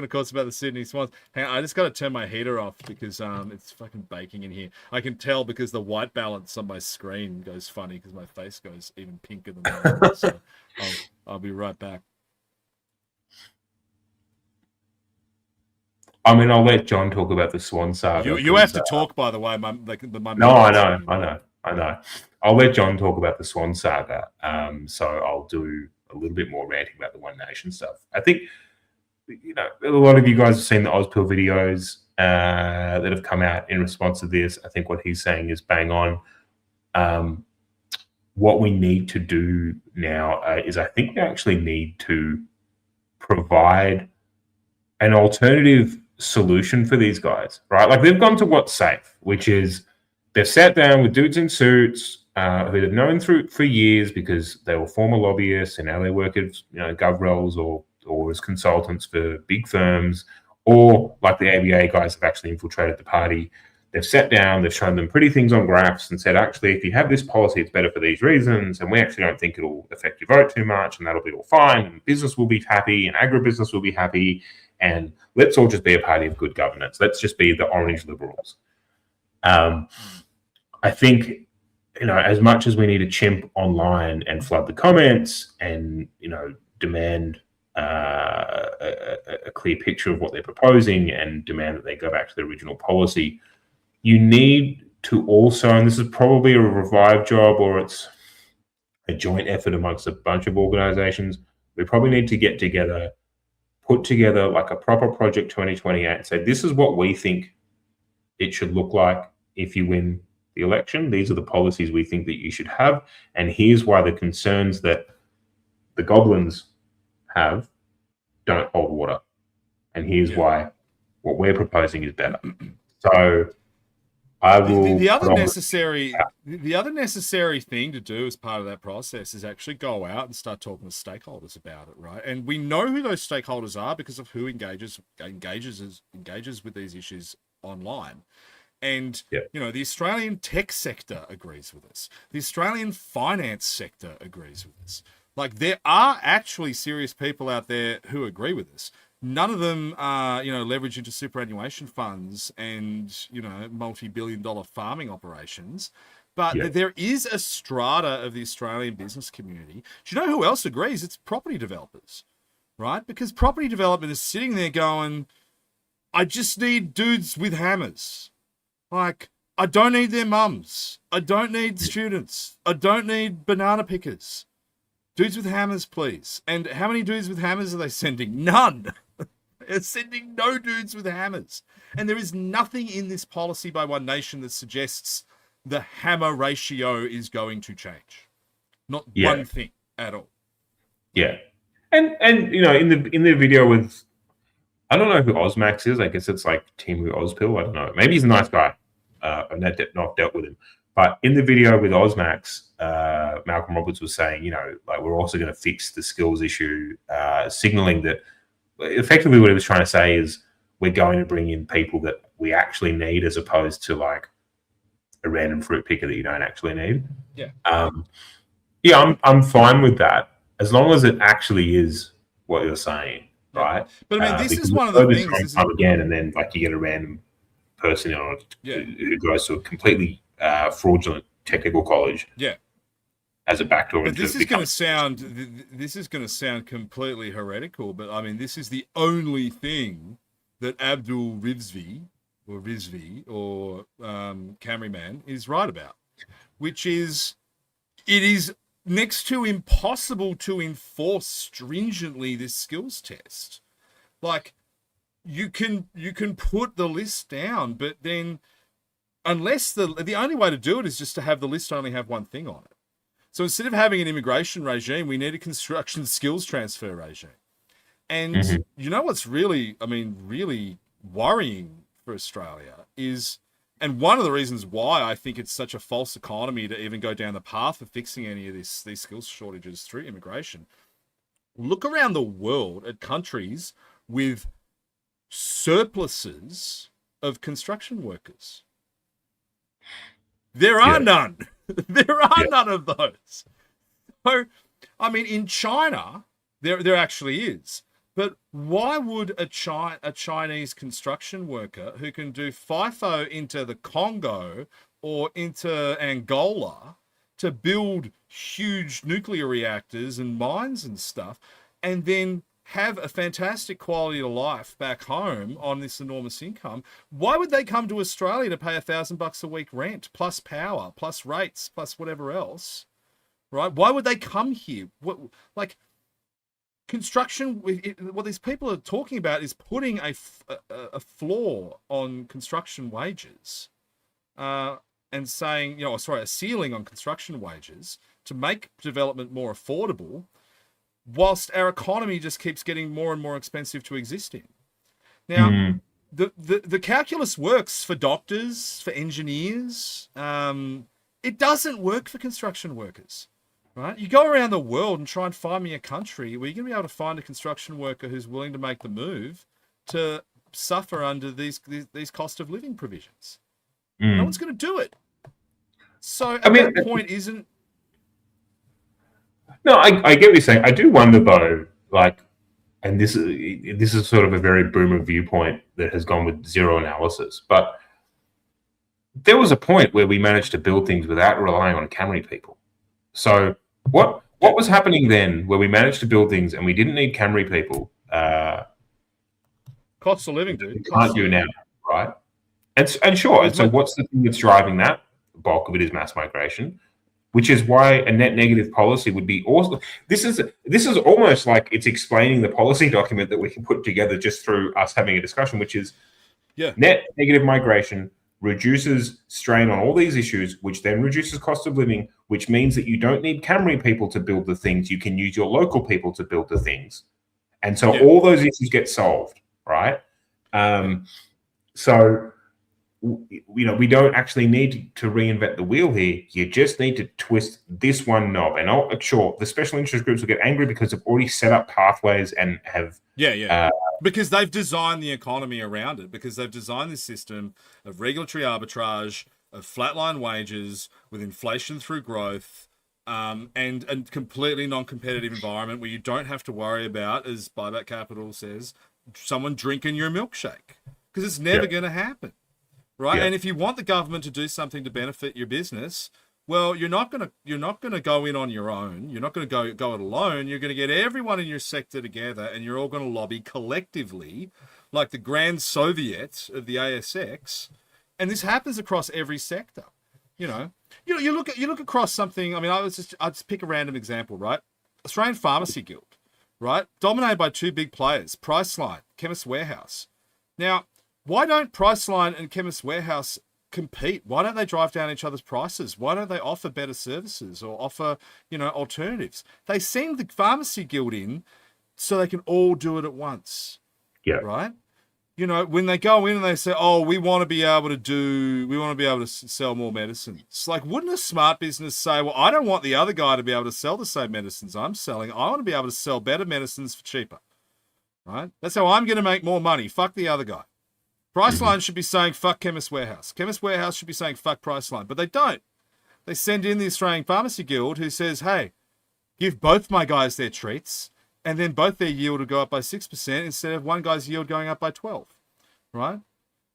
course about the Sydney Swans. Hang on, I just got to turn my heater off because it's fucking baking in here. I can tell because the white balance on my screen goes funny because my face goes even pinker than that. So I'll be right back. I mean, I'll let John talk about the Swan saga. You have to talk, by the way. No, I know. I'll let John talk about the Swan saga. So I'll do a little bit more ranting about the One Nation stuff. I think, a lot of you guys have seen the Ozpill videos that have come out in response to this. I think what he's saying is bang on. What we need to do now is I think we actually need to provide an alternative solution for these guys, right? Like they've gone to what's safe, which is they've sat down with dudes in suits who they've known for years because they were former lobbyists and now they work at gov roles or as consultants for big firms, or like the ABA guys have actually infiltrated the party. They've sat down, they've shown them pretty things on graphs and said, actually, if you have this policy, it's better for these reasons, and we actually don't think it'll affect your vote too much, and that'll be all fine, and business will be happy, and agribusiness will be happy, and let's all just be a party of good governance. Let's just be the orange liberals. I think, as much as we need to chimp online and flood the comments and, demand a clear picture of what they're proposing and demand that they go back to the original policy, you need to also, and this is probably a Revive job or it's a joint effort amongst a bunch of organizations, we probably need to get together, put together like a proper Project 2028 and say, this is what we think it should look like if you win the election. These are the policies we think that you should have. And here's why the concerns that the goblins have don't hold water. And here's why what we're proposing is better. So I will. The other necessary thing to do as part of that process is actually go out and start talking to stakeholders about it, right? And we know who those stakeholders are because of who engages with these issues online. And the Australian tech sector agrees with us. The Australian finance sector agrees with us. Like there are actually serious people out there who agree with us. None of them are, leveraged into superannuation funds and, multi-billion-dollar farming operations. But there is a strata of the Australian business community. Do you know who else agrees? It's property developers, right? Because property development is sitting there going, I just need dudes with hammers. Like, I don't need their mums. I don't need students. I don't need banana pickers. Dudes with hammers, please. And how many dudes with hammers are they sending? None. They're sending no dudes with hammers. And there is nothing in this policy by One Nation that suggests the hammer ratio is going to change. Not one thing at all. Yeah. And in the video with, I don't know who Ozmax is. I guess it's like Timu Ozpill. I don't know. Maybe he's a nice guy. I've not dealt with him. But in the video with Ozmax, Malcolm Roberts was saying, we're also going to fix the skills issue, signaling that effectively what he was trying to say is we're going to bring in people that we actually need as opposed to like a random fruit picker that you don't actually need. I'm fine with that as long as it actually is what you're saying, right? But I mean, this is one of the things. Again, and then like you get a random person Yeah. who goes to a completely fraudulent technical college Yeah. as a backdoor But into this is going becoming. to sound completely heretical, but I mean, this is the only thing that Abdul Rizvi or Camry Man is right about, which is it is next to impossible to enforce stringently this skills test. Like you can put the list down, but then unless the only way to do it is just to have the list only have one thing on it. So instead of having an immigration regime, we need a construction skills transfer regime. And you know what's really, I mean, really worrying for Australia is, and one of the reasons why I think it's such a false economy to even go down the path of fixing any of these skills shortages through immigration. Look around the world at countries with surpluses of construction workers. There are none. There are none of those. So, I mean, in China, there actually is. But why would a Chinese construction worker who can do FIFO into the Congo or into Angola to build huge nuclear reactors and mines and stuff, and then have a fantastic quality of life back home on this enormous income, why would they come to Australia to pay $1,000 a week rent, plus power, plus rates, plus whatever else, right? Why would they come here? Like construction, what these people are talking about is putting a floor on construction wages and saying, a ceiling on construction wages to make development more affordable, whilst our economy just keeps getting more and more expensive to exist in. Now, the calculus works for doctors, for engineers. It doesn't work for construction workers, right? You go around the world and try and find me a country where you're going to be able to find a construction worker who's willing to make the move to suffer under these cost of living provisions. No one's going to do it. So at that point, isn't... No, I get what you're saying. I do wonder though, like, and this is sort of a very boomer viewpoint that has gone with zero analysis, but there was a point where we managed to build things without relying on Camry people. So what was happening then where we managed to build things and we didn't need Camry people? Cost of living, dude. We can't do now, right? And sure. And so what's the thing that's driving that? The bulk of it is mass migration, which is why a net negative policy would be awesome. This is almost like it's explaining the policy document that we can put together just through us having a discussion, which is net negative migration reduces strain on all these issues, which then reduces cost of living, which means that you don't need Camry people to build the things. You can use your local people to build the things. And so all those issues get solved, right? So we don't actually need to reinvent the wheel here. You just need to twist this one knob. And sure, the special interest groups will get angry because they've already set up pathways and have... because they've designed the economy around it, because they've designed this system of regulatory arbitrage, of flatline wages with inflation through growth, and a completely non-competitive environment where you don't have to worry about, as Buyback Capital says, someone drinking your milkshake, because it's never going to happen. Right. And if you want the government to do something to benefit your business, well, you're not going to go in on your own. You're not going to go it alone. You're going to get everyone in your sector together, and you're all going to lobby collectively, like the Grand Soviet of the ASX. And this happens across every sector. You look across something. I mean, I'll just pick a random example, right? Australian Pharmacy Guild, right? Dominated by two big players, Priceline, Chemist Warehouse. Now, why don't Priceline and Chemist Warehouse compete? Why don't they drive down each other's prices? Why don't they offer better services or offer, alternatives? They send the Pharmacy Guild in so they can all do it at once. Yeah. Right? When they go in and they say, "Oh, we want to be able to sell more medicines." It's like, wouldn't a smart business say, "Well, I don't want the other guy to be able to sell the same medicines I'm selling. I want to be able to sell better medicines for cheaper." Right? That's how I'm going to make more money. Fuck the other guy. Priceline should be saying, fuck Chemist Warehouse. Chemist Warehouse should be saying, fuck Priceline. But they don't. They send in the Australian Pharmacy Guild, who says, hey, give both my guys their treats, and then both their yield will go up by 6% instead of one guy's yield going up by 12%. Right?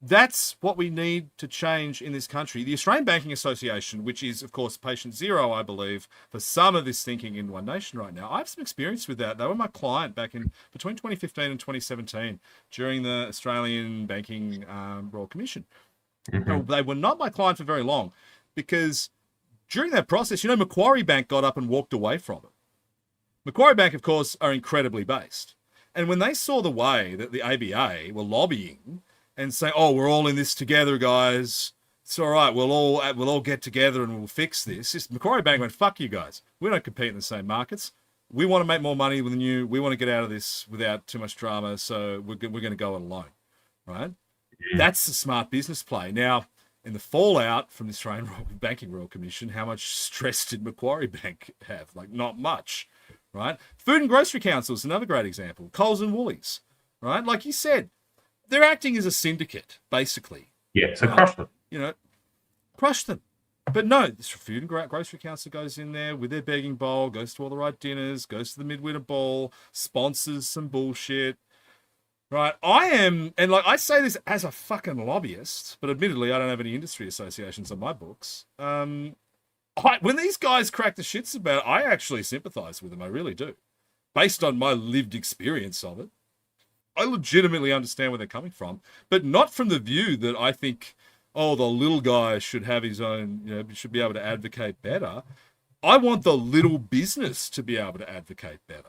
That's what we need to change in this country. The Australian Banking Association, which is, of course, patient zero, I believe, for some of this thinking in One Nation right now. I have some experience with that. They were my client back in between 2015 and 2017 during the Australian Banking Royal Commission. Mhm. They were not my client for very long because during that process, Macquarie Bank got up and walked away from it. Macquarie Bank, of course, are incredibly based. And when they saw the way that the ABA were lobbying and saying, "Oh, we're all in this together, guys. It's all right. We'll all get together and we'll fix this." Macquarie Bank went, "Fuck you guys. We don't compete in the same markets. We want to make more money than you. We want to get out of this without too much drama. So we're going to go it alone." Right? That's a smart business play. Now, in the fallout from the Australian Banking Royal Commission, how much stress did Macquarie Bank have? Like, not much, right? Food and Grocery Council is another great example. Coles and Woolies, right? Like you said, they're acting as a syndicate, basically. Yeah, so crush them. Crush them. But no, this Food and Grocery Council goes in there with their begging bowl, goes to all the right dinners, goes to the midwinter ball, sponsors some bullshit. Right, I say this as a fucking lobbyist, but admittedly, I don't have any industry associations on my books. When these guys crack the shits about it, I actually sympathize with them. I really do. Based on my lived experience of it, I legitimately understand where they're coming from, but not from the view that I think, oh, the little guy should have his own, should be able to advocate better. I want the little business to be able to advocate better.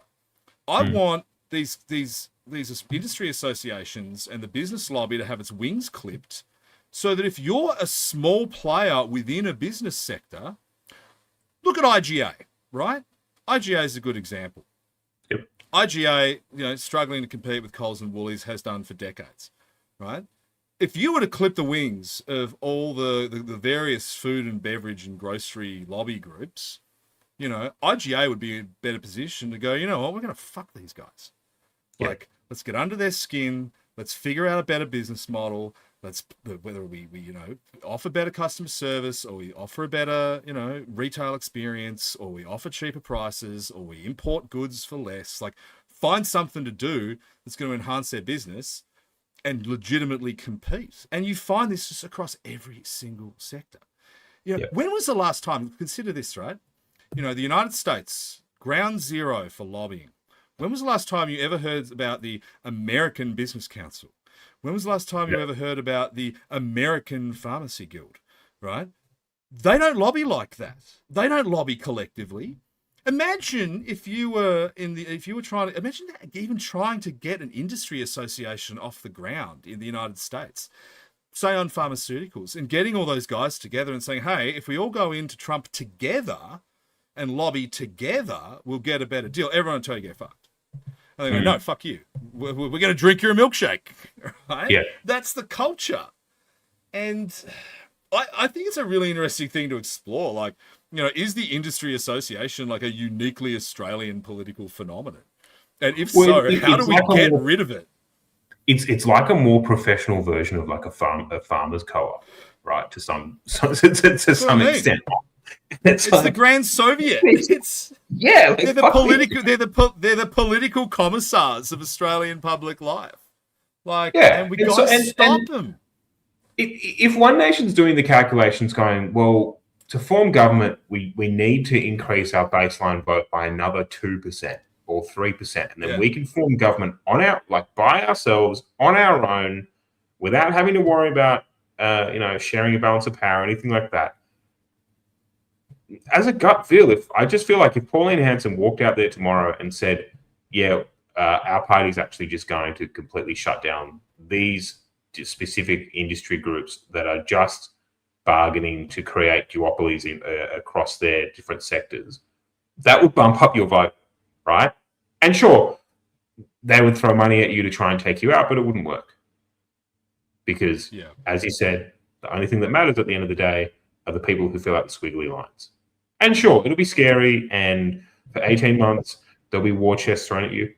I want these industry associations and the business lobby to have its wings clipped so that if you're a small player within a business sector, look at IGA, right? IGA is a good example. Yep. IGA, struggling to compete with Coles and Woolies, has done for decades, right? If you were to clip the wings of all the various food and beverage and grocery lobby groups, IGA would be in a better position to go, you know what, we're going to fuck these guys. Yeah. Let's get under their skin. Let's figure out a better business model. Whether we offer better customer service, or we offer a better, retail experience, or we offer cheaper prices, or we import goods for less. Like, find something to do that's going to enhance their business and legitimately compete. And you find this just across every single sector. When was the last time? Consider this, right? The United States, ground zero for lobbying. When was the last time you ever heard about the American Business Council? When was the last time you ever heard about the American Pharmacy Guild, right? They don't lobby like that. They don't lobby collectively. Imagine if you were trying to get an industry association off the ground in the United States, say on pharmaceuticals, and getting all those guys together and saying, hey, if we all go into Trump together and lobby together, we'll get a better deal. Everyone will tell you get fucked. And they go, no, fuck you. We're going to drink your milkshake, right? Yeah. That's the culture. And I think it's a really interesting thing to explore. Like, is the industry association like a uniquely Australian political phenomenon? And if so, how do we get rid of it? It's like a more professional version of like a farmer's co-op, right? To some extent. It's the Grand Soviet. They're the political commissars of Australian public life. And we got to stop them. If One Nation's doing the calculations, going, well, to form government, we need to increase our baseline vote by another 2% or 3%, and then we can form government by ourselves on our own, without having to worry about sharing a balance of power or anything like that. As a gut feel, I just feel like if Pauline Hanson walked out there tomorrow and said, our party's actually just going to completely shut down these specific industry groups that are just bargaining to create duopolies across their different sectors, that would bump up your vote, right? And sure, they would throw money at you to try and take you out, but it wouldn't work. Because, as you said, the only thing that matters at the end of the day are the people who fill out the squiggly lines. And sure, it'll be scary, and for 18 months, there'll be war chests thrown at you.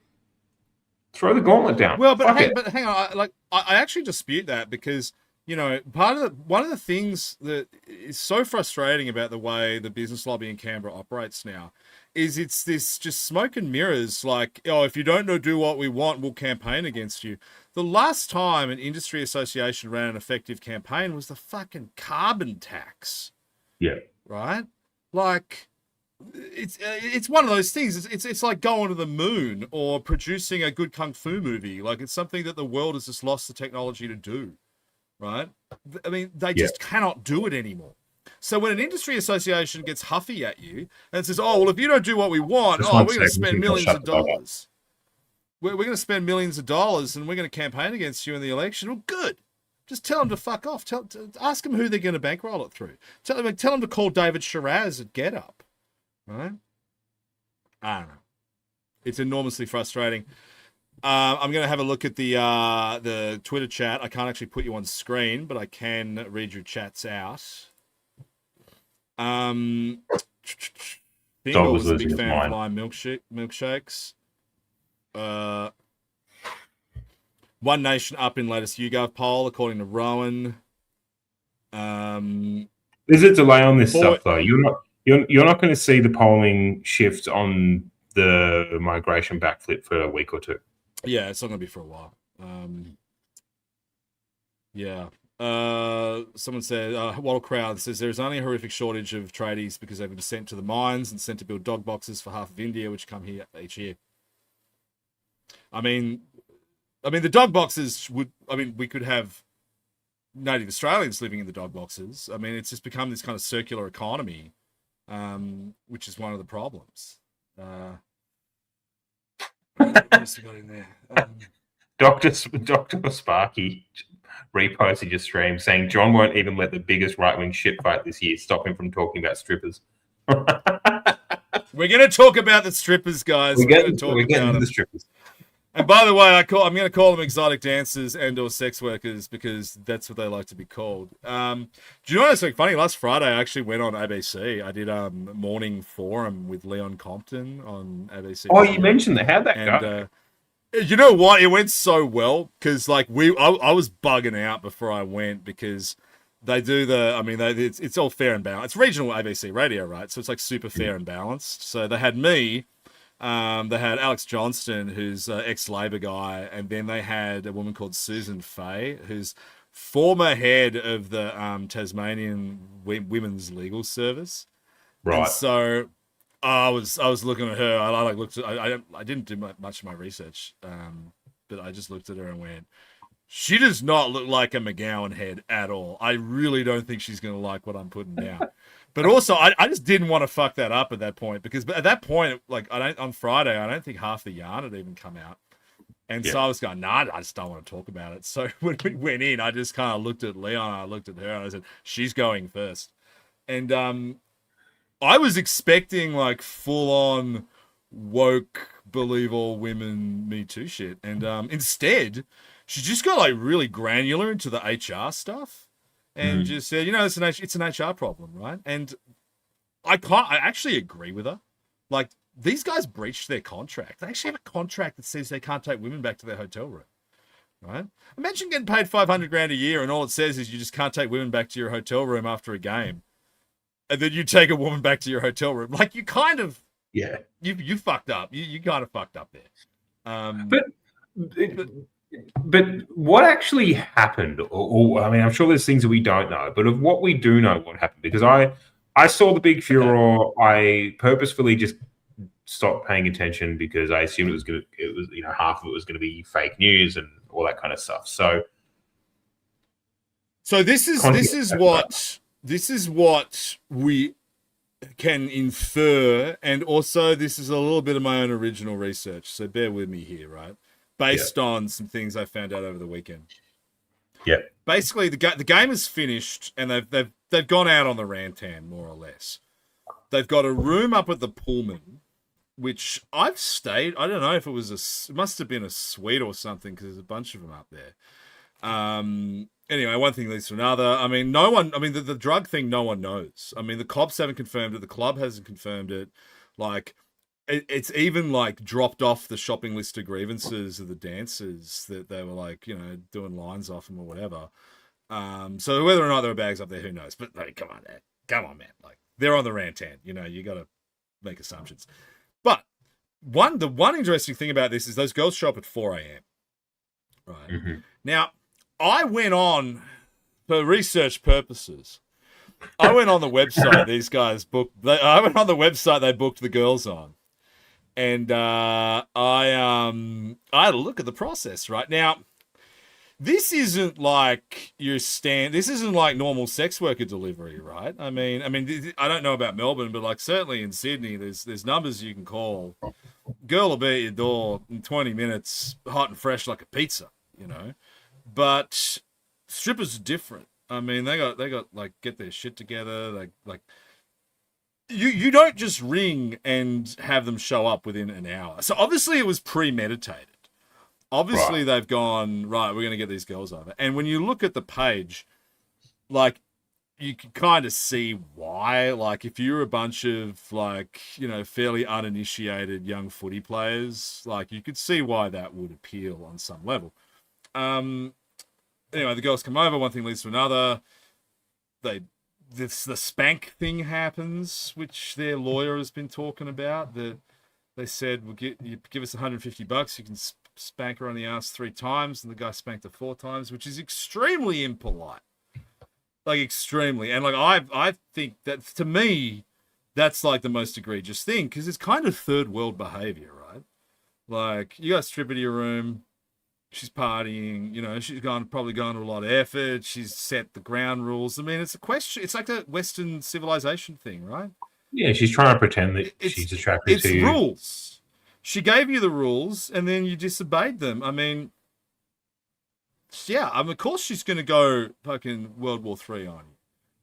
Throw the gauntlet down. Well, but hang on. I actually dispute that, because one of the things that is so frustrating about the way the business lobby in Canberra operates now is it's this just smoke and mirrors. Like, oh, if you don't do what we want, we'll campaign against you. The last time an industry association ran an effective campaign was the fucking carbon tax. Yeah. Right? Like, it's one of those things. It's like going to the moon or producing a good kung fu movie. Like, it's something that the world has just lost the technology to do. Right? I mean, they just cannot do it anymore. So when an industry association gets huffy at you and says, "Oh, well, if you don't do what we want, we're going to spend millions of dollars. We're going to spend millions of dollars and we're going to campaign against you in the election." Well, good. Just tell them to fuck off. Ask them who they're going to bankroll it through. Tell them to call David Shiraz at GetUp. Right? I don't know. It's enormously frustrating. I'm going to have a look at the Twitter chat. I can't actually put you on screen, but I can read your chats out. Bingo was a big fan of Lime milkshakes. One Nation up in latest YouGov poll, according to Rowan. There's a delay on this stuff, though. You're not going to see the polling shift on the migration backflip for a week or two. Yeah, it's not going to be for a while. Someone said, Waddle Crowd says there's only a horrific shortage of tradies because they've been sent to the mines and sent to build dog boxes for half of India, which come here each year. I mean, the dog boxes we could have native Australians living in the dog boxes. I mean, it's just become this kind of circular economy, which is one of the problems. What else we got in there? Dr. Sparky reposted your stream saying John won't even let the biggest right-wing shit fight this year stop him from talking about strippers. We're going to talk about the strippers, guys. We're getting into the strippers. And by the way, I'm going to call them exotic dancers and/or sex workers because that's what they like to be called. Do you know what's so funny? Last Friday, I actually went on ABC. I did a morning forum with Leon Compton on ABC. Oh, you mentioned that. How'd that go? You know what? It went so well because I was bugging out before I went because they do it's all fair and balanced. It's regional ABC radio, right? So it's like super fair and balanced. So they had me. They had Alex Johnston, who's an ex-Labor guy, and then they had a woman called Susan Fay, who's former head of the Tasmanian Women's Legal Service. Right. And so I was looking at her. I didn't do much of my research, but I just looked at her and went, she does not look like a McGowan head at all. I really don't think she's going to like what I'm putting down. But also, I just didn't want to fuck that up at that point because at that point, on Friday, I don't think half the yarn had even come out. And so I was going, I just don't want to talk about it. So when we went in, I just kind of looked at Leon, I looked at her, and I said, she's going first. And I was expecting full-on woke, believe all women, Me Too shit. And instead, she just got really granular into the HR stuff. And just said, it's an HR problem, right? And I actually agree with her. These guys breached their contract. They actually have a contract that says they can't take women back to their hotel room, right? Imagine getting paid $500,000 a year and all it says is you just can't take women back to your hotel room after a game. And then you take a woman back to your hotel room. You kind of... Yeah. You fucked up. You kind of fucked up there. But what actually happened, or I'm sure there's things that we don't know, but of what we do know what happened, because I saw the big furor, I purposefully just stopped paying attention because I assumed half of it was going to be fake news and all that kind of stuff. So this is what we can infer, and also this is a little bit of my own original research, so bear with me here, right? Based on some things I found out over the weekend. Yeah. Basically, the game is finished, and they've gone out on the rantan, more or less. They've got a room up at the Pullman, which I've stayed. I don't know if it must have been a suite or something because there's a bunch of them up there. Anyway, one thing leads to another. The drug thing, no one knows. The cops haven't confirmed it. The club hasn't confirmed it. It's even dropped off the shopping list of grievances of the dancers that they were doing lines off them or whatever. So whether or not there are bags up there, who knows? But like, come on, man. Like they're on the Rantan. You got to make assumptions. But the one interesting thing about this is those girls show up at 4 a.m. Right now, I went on for research purposes. I went on the website these guys booked. I went on the website they booked the girls on, and I had a look at the process. Right now, this isn't like this isn't like normal sex worker delivery, right? I mean, I don't know about Melbourne, but like certainly in Sydney, there's numbers you can call. Girl will be at your door in 20 minutes, hot and fresh like a pizza, But strippers are different. I mean, they got like get their shit together. Like you don't just ring and have them show up within an hour. So obviously it was premeditated. Obviously they've gone, right, we're going to get these girls over. And when you look at the page, like you can kind of see why. Like if you're a bunch of like, fairly uninitiated young footy players, like you could see why that would appeal on some level. Anyway, the girls come over, one thing leads to another. The spank thing happens, which their lawyer has been talking about. That they said, you give us $150, you can spank her on the ass 3 times, and the guy spanked her 4 times, which is extremely impolite. Like extremely. And like I think that to me, that's like the most egregious thing, because it's kind of third world behavior, right? Like you got a stripper to your room. She's partying, she's probably gone to a lot of effort. She's set the ground rules. I mean, it's a question. It's like a Western civilization thing, right? Yeah, she's trying to pretend that she's attracted to you. It's rules. She gave you the rules, and then you disobeyed them. I mean, yeah, of course she's going to go fucking World War III on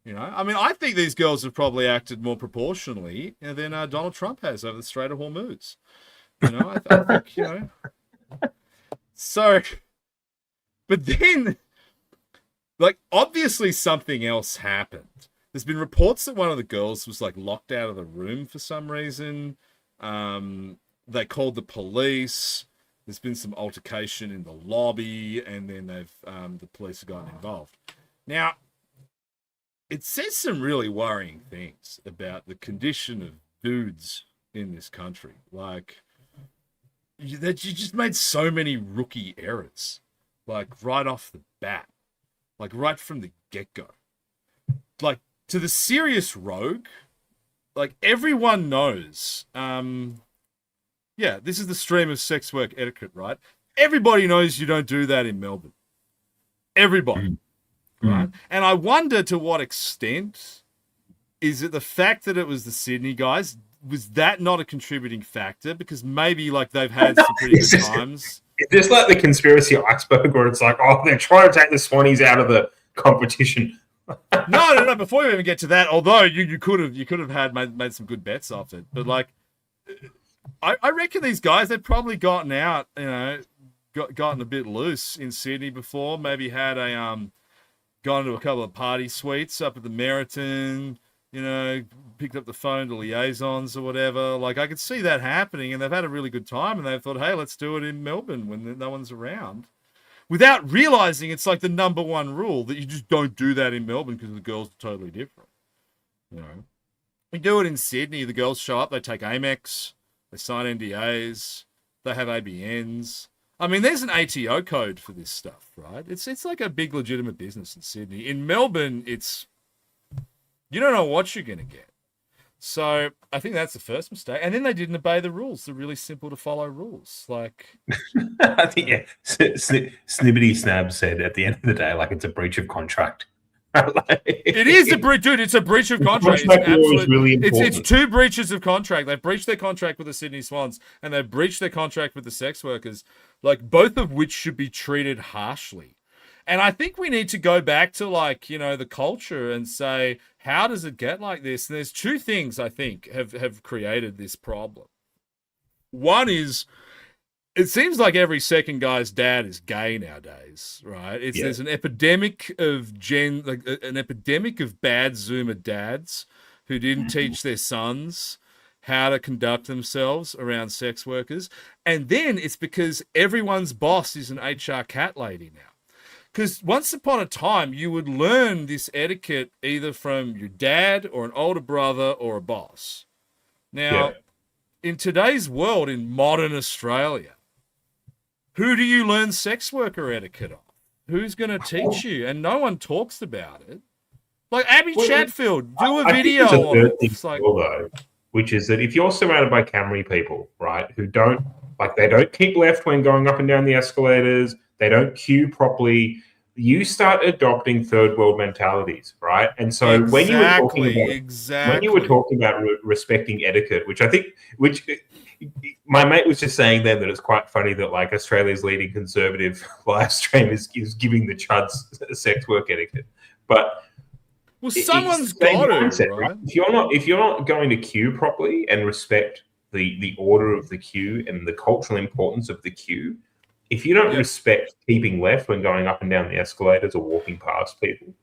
you. I mean, I think these girls have probably acted more proportionally than Donald Trump has over the Strait of Hormuz. I think, So, but then, like, obviously something else happened. There's been reports that one of the girls was, like, locked out of the room for some reason. They called the police. There's been some altercation in the lobby, and then the police have gotten involved. Now, it says some really worrying things about the condition of dudes in this country. Like, that you just made so many rookie errors, like right off the bat, like right from the get-go. Like to the serious rogue, like everyone knows, this is the stream of sex work etiquette, right? Everybody knows you don't do that in Melbourne. Everybody, right? And I wonder to what extent is it the fact that it was the Sydney guys. Was that not a contributing factor? Because maybe like they've had some pretty good times. Is this like the conspiracy iceberg where it's like, oh, they're trying to take the Swannies out of the competition? No. Before we even get to that, although you could have had made some good bets off it, but like, I reckon these guys they've probably gotten out, gotten a bit loose in Sydney before. Maybe had gone to a couple of party suites up at the Meriton. Picked up the phone to liaisons or whatever. Like, I could see that happening, and they've had a really good time, and they've thought, hey, let's do it in Melbourne when no one's around. Without realizing it's like the number one rule that you just don't do that in Melbourne because the girls are totally different. You do it in Sydney, the girls show up, they take Amex, they sign NDAs, they have ABNs. I mean, there's an ATO code for this stuff, right? It's like a big legitimate business in Sydney. In Melbourne, you don't know what you're going to get. So I think that's the first mistake. And then they didn't obey the rules, the really simple to follow rules. Like, I think, Snibbity Snab said at the end of the day, like, it's a breach of contract. It is a breach, dude. It's a breach of contract. It's 2 breaches of contract. They've breached their contract with the Sydney Swans, and they've breached their contract with the sex workers, like both of which should be treated harshly. And I think we need to go back to like, the culture and say, how does it get like this? And there's 2 things I think have created this problem. One is, it seems like every second guy's dad is gay nowadays, right? There's an epidemic of an epidemic of bad Zoomer dads who didn't teach their sons how to conduct themselves around sex workers. And then it's because everyone's boss is an HR cat lady now. because once upon a time you would learn this etiquette either from your dad or an older brother or a boss. Now, in today's world, in modern Australia, who do you learn sex worker etiquette of? Who's going to teach you? And no one talks about it. Like Abby Chatfield, do a video on it. It's like, though, which is that if you're surrounded by Camry people, right, who don't, like, they don't keep left when going up and down the escalators, they don't queue properly, you start adopting third world mentalities, right? And so when you were talking about respecting etiquette, which my mate was just saying then that it's quite funny that like Australia's leading conservative live stream is giving the chuds sex work etiquette, but someone's got it, right? If you're not going to queue properly and respect the order of the queue and the cultural importance of the queue, if you don't respect keeping left when going up and down the escalators or walking past people,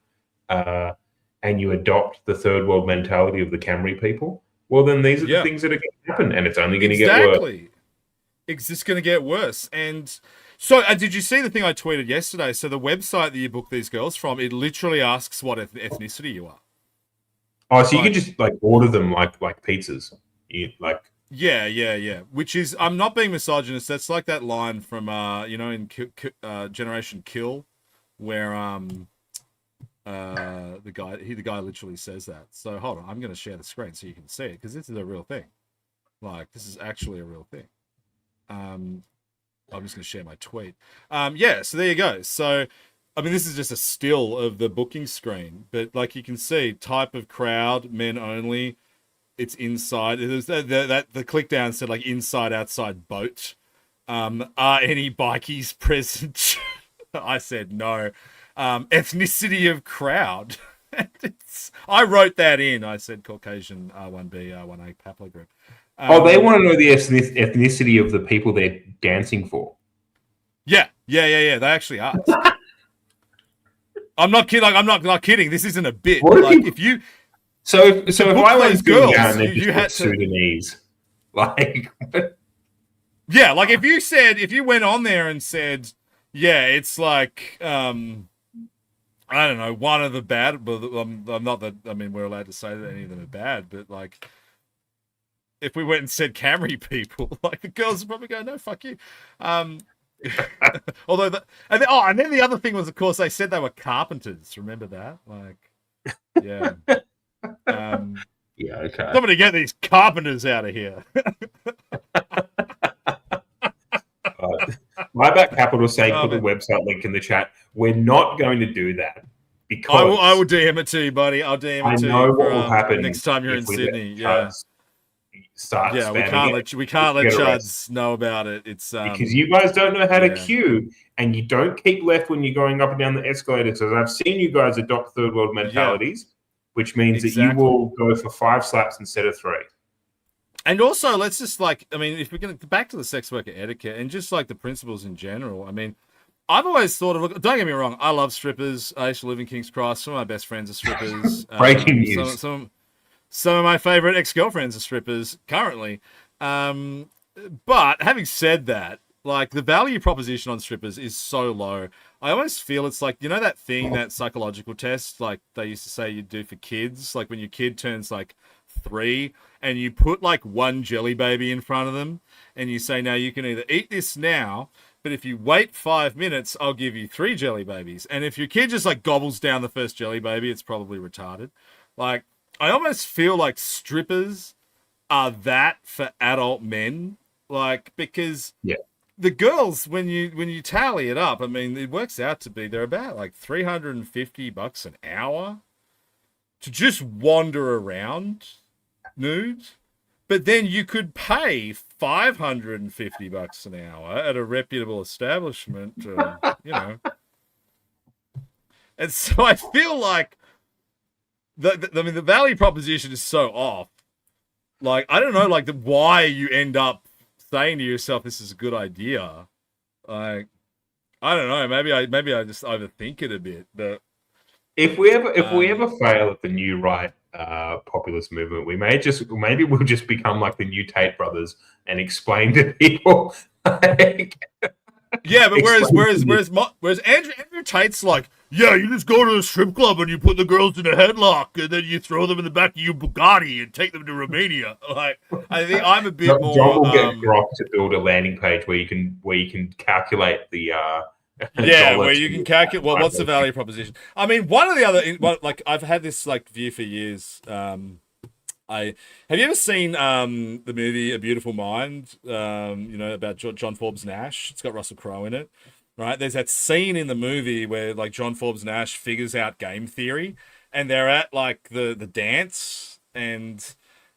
and you adopt the third world mentality of the Camry people, well, then these are the things that are going to happen, and it's only going to get worse. It's just going to get worse. And so, did you see the thing I tweeted yesterday? So the website that you book these girls from, it literally asks what ethnicity you are. Oh, so you can just like order them like pizzas, Yeah. Which is, I'm not being misogynist. That's like that line from, in Generation Kill, where the guy literally says that. So hold on, I'm going to share the screen so you can see it because this is a real thing. Like, this is actually a real thing. I'm just going to share my tweet. So there you go. So, I mean, this is just a still of the booking screen, but like you can see, type of crowd, men only. It's inside. There's the click down said like inside, outside boat. Are any bikies present? I said no. Ethnicity of crowd. I wrote that in. I said Caucasian R1B, R1A haplogroup. They want to know the ethnicity of the people they're dancing for. Yeah. They actually are. I'm not kidding. Like, I'm not kidding. This isn't a bit. Like, if you. So if I went girls, down and you had Sudanese, like. Yeah, like if you went on there and said, yeah, it's like, I don't know, one of the bad, but I'm not that, I mean, we're allowed to say that any of them are bad, but like, if we went and said Camry people, like the girls would probably go, no, fuck you. Although, and then the other thing was, of course, they said they were carpenters. Remember that? Like, yeah. Okay. Somebody get these carpenters out of here. Myback Capital saying put the website link in the chat. We're not going to do that because I will DM it to you, buddy. I'll DM it to you. I know what will happen next time you're in Sydney. We can't let Chuds know about it. It's because you guys don't know how to queue and you don't keep left when you're going up and down the escalators. So I've seen you guys adopt third world mentalities, which means that you will go for 5 slaps instead of 3. And also, let's just like, I mean, if we're going to back to the sex worker etiquette and just like the principles in general, I mean, I've always thought of, don't get me wrong, I love strippers. I used to live in King's Cross. Some of my best friends are strippers. Breaking news. Some of my favorite ex-girlfriends are strippers currently. But having said that, like the value proposition on strippers is so low. I almost feel it's like, you know, that thing, that psychological test, like they used to say you do for kids, like when your kid turns like 3 and you put like one jelly baby in front of them and you say, now you can either eat this now, but if you wait 5 minutes, I'll give you 3 jelly babies. And if your kid just like gobbles down the first jelly baby, it's probably retarded. Like, I almost feel like strippers are that for adult men, like, because the girls, when you tally it up, I mean, it works out to be they're about like $350 an hour to just wander around nude. But then you could pay $550 an hour at a reputable establishment, you know. And so I feel like the value proposition is so off. Like, I don't know, like why you end up saying to yourself, this is a good idea. Like, I don't know. Maybe I just overthink it a bit. But if we ever fail at the new right populist movement, maybe we'll just become like the new Tate brothers and explain to people. Like, Yeah, but Explain to me. whereas Andrew Tate's like, yeah, you just go to a strip club and you put the girls in a headlock and then you throw them in the back of your Bugatti and take them to Romania. Like, I think I'm a bit John more. will get Grok to build a landing page where you can calculate the Yeah, dollar where you can calculate. Well, what's the value proposition? I mean, one of the other, like I've had this like view for years. I have you ever seen the movie A Beautiful Mind? About John Forbes Nash. It's got Russell Crowe in it, right? There's that scene in the movie where like John Forbes Nash figures out game theory, and they're at like the dance, and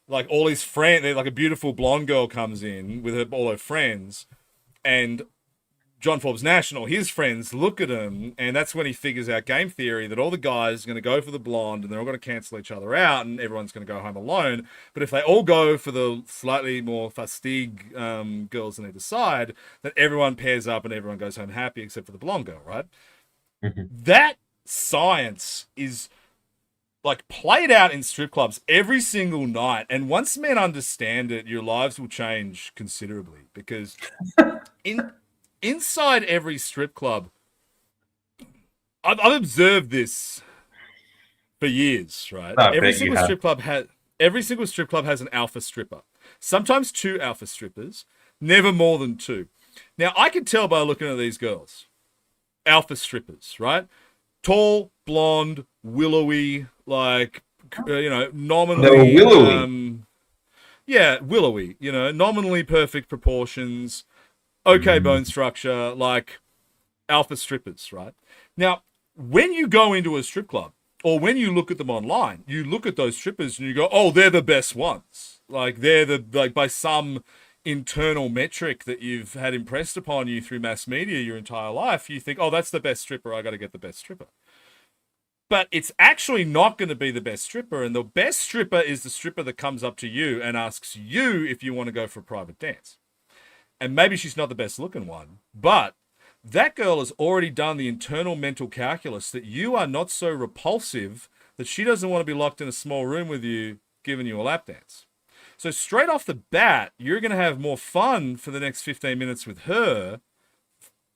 like all his friends, like a beautiful blonde girl comes in with all her friends, and John Forbes Nash and all his friends look at him, and that's when he figures out game theory that all the guys are going to go for the blonde and they're all going to cancel each other out and everyone's going to go home alone. But if they all go for the slightly more fastig girls on either side, then everyone pairs up and everyone goes home happy except for the blonde girl, right? Mhm. That science is like played out in strip clubs every single night. And once men understand it, your lives will change considerably because inside every strip club, I've observed this for years, right? I Every bet you single have. strip club has an alpha stripper, sometimes two alpha strippers, never more than two. Now I can tell by looking at these girls, alpha strippers, right? Tall, blonde, willowy, like nominally. They were willowy. Yeah, willowy. Nominally perfect proportions. Okay, bone structure, like alpha strippers, right? Now, when you go into a strip club or when you look at them online, you look at those strippers and you go, oh, they're the best ones. Like by some internal metric that you've had impressed upon you through mass media your entire life, you think, oh, that's the best stripper. I got to get the best stripper. But it's actually not going to be the best stripper. And the best stripper is the stripper that comes up to you and asks you if you want to go for a private dance. And maybe she's not the best looking one, but that girl has already done the internal mental calculus that you are not so repulsive that she doesn't want to be locked in a small room with you, giving you a lap dance. So straight off the bat, you're going to have more fun for the next 15 minutes with her,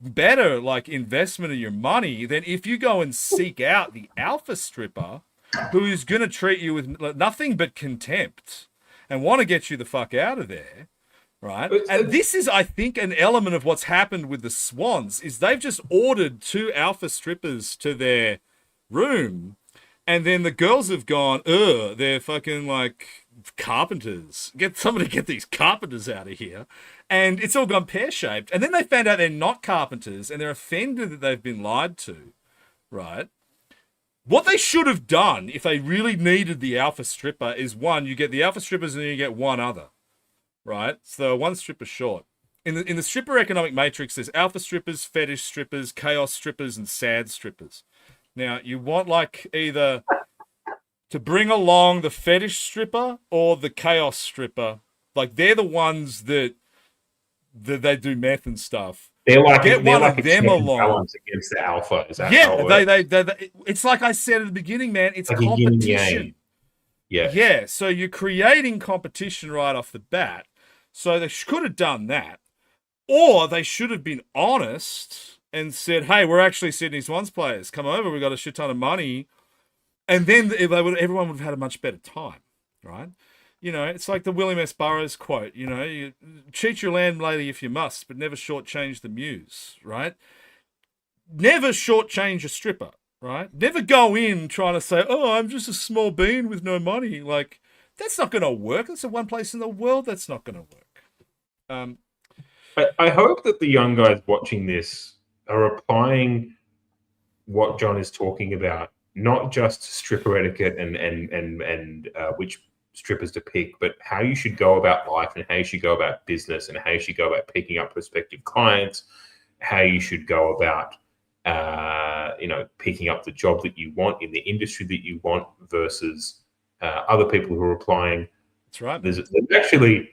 better like investment of your money than if you go and seek out the alpha stripper who is going to treat you with nothing but contempt and want to get you the fuck out of there. Right. And this is, I think, an element of what's happened with the Swans is they've just ordered two alpha strippers to their room. And then the girls have gone, they're fucking like carpenters. Get somebody to get these carpenters out of here. And it's all gone pear-shaped. And then they found out they're not carpenters and they're offended that they've been lied to. Right. What they should have done if they really needed the alpha stripper is one, you get the alpha strippers and then you get one other. Right, so one stripper short. In the stripper economic matrix, there's alpha strippers, fetish strippers, chaos strippers, and sad strippers. Now, you want like either to bring along the fetish stripper or the chaos stripper. Like they're the ones that they do meth and stuff. They're like Get they're one like of a them check and along. balance against the alpha. Is that how Yeah, it works? they. It's like I said at the beginning, man. It's Like a yin and competition. yang. Yeah. Yeah, so you're creating competition right off the bat. So they could have done that. Or they should have been honest and said, hey, we're actually Sydney Swans players. Come over, we've got a shit ton of money. And then everyone would have had a much better time, right? It's like the William S. Burroughs quote, you cheat your landlady if you must, but never shortchange the muse, right? Never shortchange a stripper, right? Never go in trying to say, oh, I'm just a small bean with no money. Like, that's not going to work. That's the one place in the world that's not going to work. I hope that the young guys watching this are applying what John is talking about, not just stripper etiquette and which strippers to pick, but how you should go about life and how you should go about business and how you should go about picking up prospective clients, how you should go about picking up the job that you want in the industry that you want versus other people who are applying. That's right. There's actually,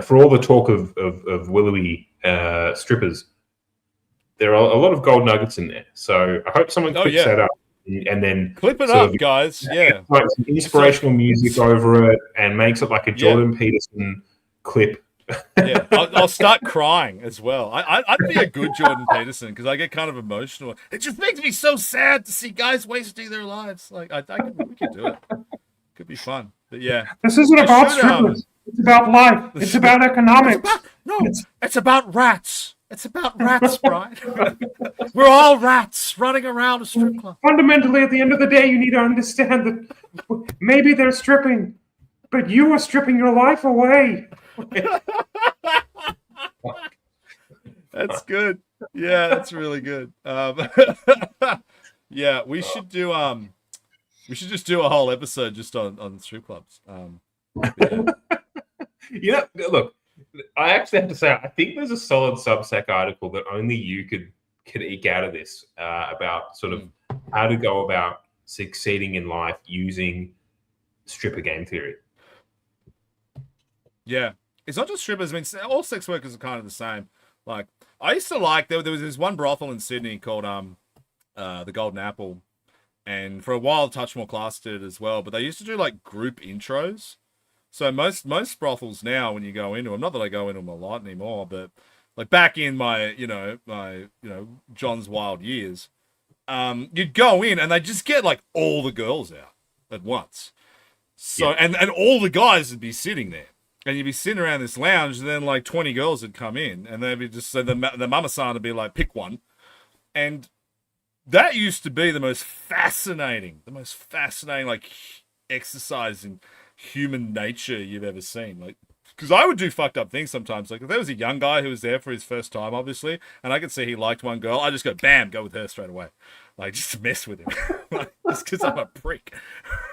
for all the talk of willowy strippers, there are a lot of gold nuggets in there. So I hope someone clips that up and then clip it up, guys. Yeah, like some inspirational music over it and makes it like a Jordan Peterson clip Yeah, I'll start crying as well. I'd be a good Jordan Peterson because I get kind of emotional. It just makes me so sad to see guys wasting their lives. Like we could do it. Could be fun. But yeah, This isn't I about should, strippers. It's about life. It's about economics. It's about rats. It's about rats, Brian. We're all rats running around a strip club. Fundamentally, at the end of the day, you need to understand that maybe they're stripping, but you are stripping your life away. That's good. Yeah, that's really good. Yeah, we should just do a whole episode just on strip clubs. Yeah. Look, I actually have to say, I think there's a solid Substack article that only you could eke out of this about sort of how to go about succeeding in life using stripper game theory. Yeah, it's not just strippers. I mean, all sex workers are kind of the same. Like, I used to like there was this one brothel in Sydney called the Golden Apple, and for a while Touch More Class did it as well. But they used to do like group intros. So most brothels now, when you go into them, not that I go into them a lot anymore, but like back in my John's wild years, you'd go in and they just get like all the girls out at once. So and all the guys would be sitting there. And you'd be sitting around this lounge, and then like 20 girls would come in, and they'd be just so the mama-san would be like, pick one. And that used to be the most fascinating like exercise in human nature you've ever seen. Like, because I would do fucked up things sometimes. Like if there was a young guy who was there for his first time, obviously, and I could see he liked one girl, I just go bam, go with her straight away. Like just to mess with him. Like, just because I'm a prick.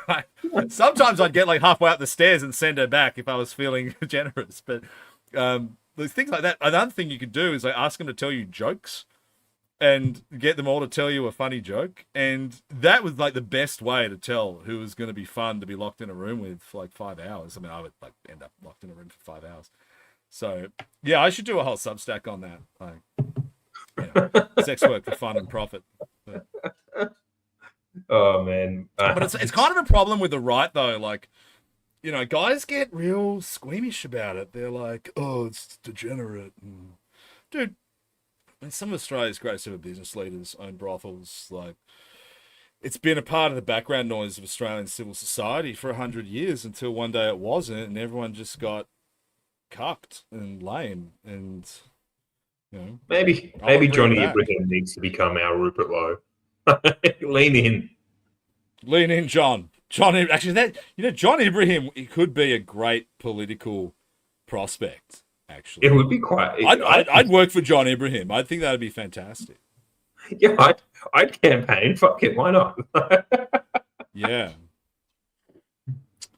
Like, sometimes I'd get like halfway up the stairs and send her back if I was feeling generous. But things like that. Another thing you could do is like ask them to tell you jokes and get them all to tell you a funny joke. And that was like the best way to tell who was going to be fun to be locked in a room with for like 5 hours. I mean, I would like end up locked in a room for 5 hours. So yeah, I should do a whole Substack on that. Like, sex work for fun and profit. But, oh man, but it's kind of a problem with the right though. Like, guys get real squeamish about it. They're like, oh, it's degenerate. And, dude, I mean, some of Australia's greatest ever business leaders own brothels. Like, it's been a part of the background noise of Australian civil society for 100 years until one day it wasn't, and everyone just got cucked and lame. And maybe Johnny Ibrahim needs to become our Rupert Lowe. Lean in, John. Actually, John Ibrahim, he could be a great political prospect. Actually, it would be quite. I'd work for John Ibrahim. I think that'd be fantastic. Yeah, I'd campaign. Fuck it, why not? Yeah.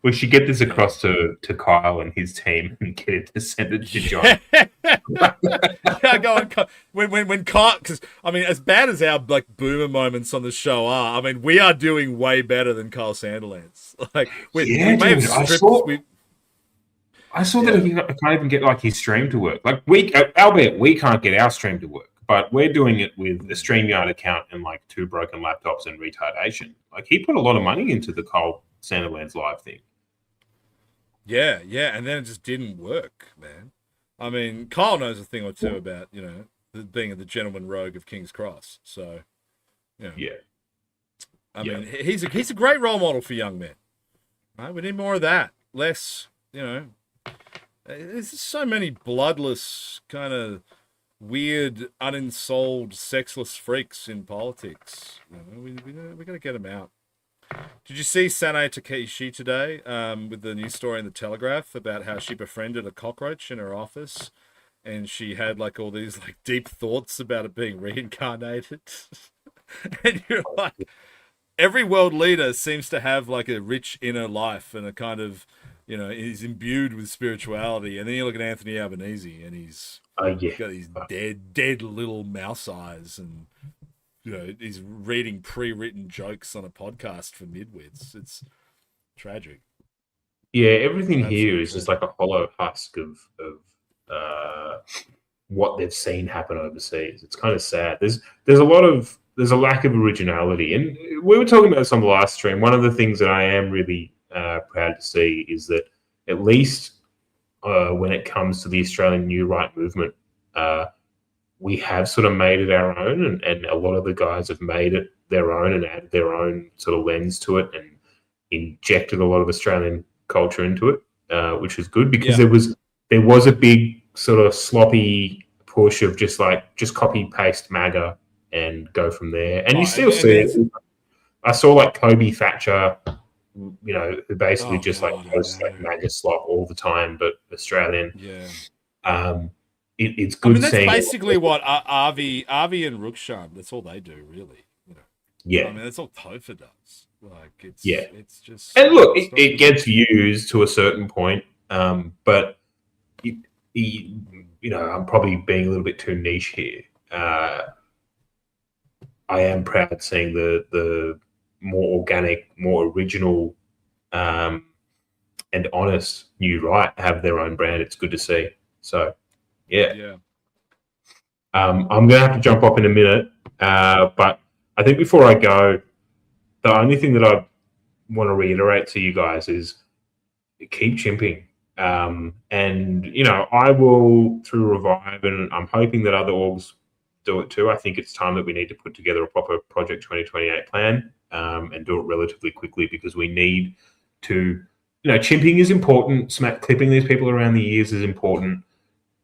We should get this across to Kyle and his team and get it to send it to John. Yeah, go on. When Kyle, because I mean, as bad as our like boomer moments on the show are, I mean, we are doing way better than Kyle Sandilands. Like, we may have stripped. I saw that he can't even get like his stream to work. Like albeit we can't get our stream to work, but we're doing it with a StreamYard account and like 2 broken laptops and retardation. Like he put a lot of money into the Kyle Sandilands live thing. Yeah, and then it just didn't work, man. I mean, Kyle knows a thing or two about, being the gentleman rogue of King's Cross. So, yeah. I mean, he's a great role model for young men. Right? We need more of that. Less, there's so many bloodless, kind of weird, unensouled, sexless freaks in politics. We got to get them out. Did you see Sanae Takeshi today with the news story in the Telegraph about how she befriended a cockroach in her office, and she had like all these like deep thoughts about it being reincarnated? And you're like, every world leader seems to have like a rich inner life and a kind of, he's imbued with spirituality. And then you look at Anthony Albanese and he's got these dead little mouse eyes, and he's reading pre-written jokes on a podcast for midwits. It's tragic. Yeah, everything here is just like a hollow husk of what they've seen happen overseas. It's kind of sad. There's a lack of originality, and we were talking about this on the last stream. One of the things that I am really proud to see is that at least when it comes to the Australian New Right movement. We have sort of made it our own, and a lot of the guys have made it their own and added their own sort of lens to it and injected a lot of Australian culture into it, which is good because there was a big sort of sloppy push of just copy paste MAGA and go from there. And you still see it. I saw like Kobe Thatcher, who basically posts like MAGA slop all the time, but Australian. Yeah. It's good. That's basically what Avi and Rukshan. That's all they do, really. Yeah. That's all Topher does. It's just. And look, it gets views to a certain point, but I'm probably being a little bit too niche here. I am proud seeing the more organic, more original, and honest New Right have their own brand. It's good to see. So, yeah. I'm going to have to jump off in a minute, but I think before I go, the only thing that I want to reiterate to you guys is keep chimping. And, I will through Revive, and I'm hoping that other orgs do it too. I think it's time that we need to put together a proper Project 2028 plan and do it relatively quickly, because we need to, chimping is important. Clipping these people around the ears is important.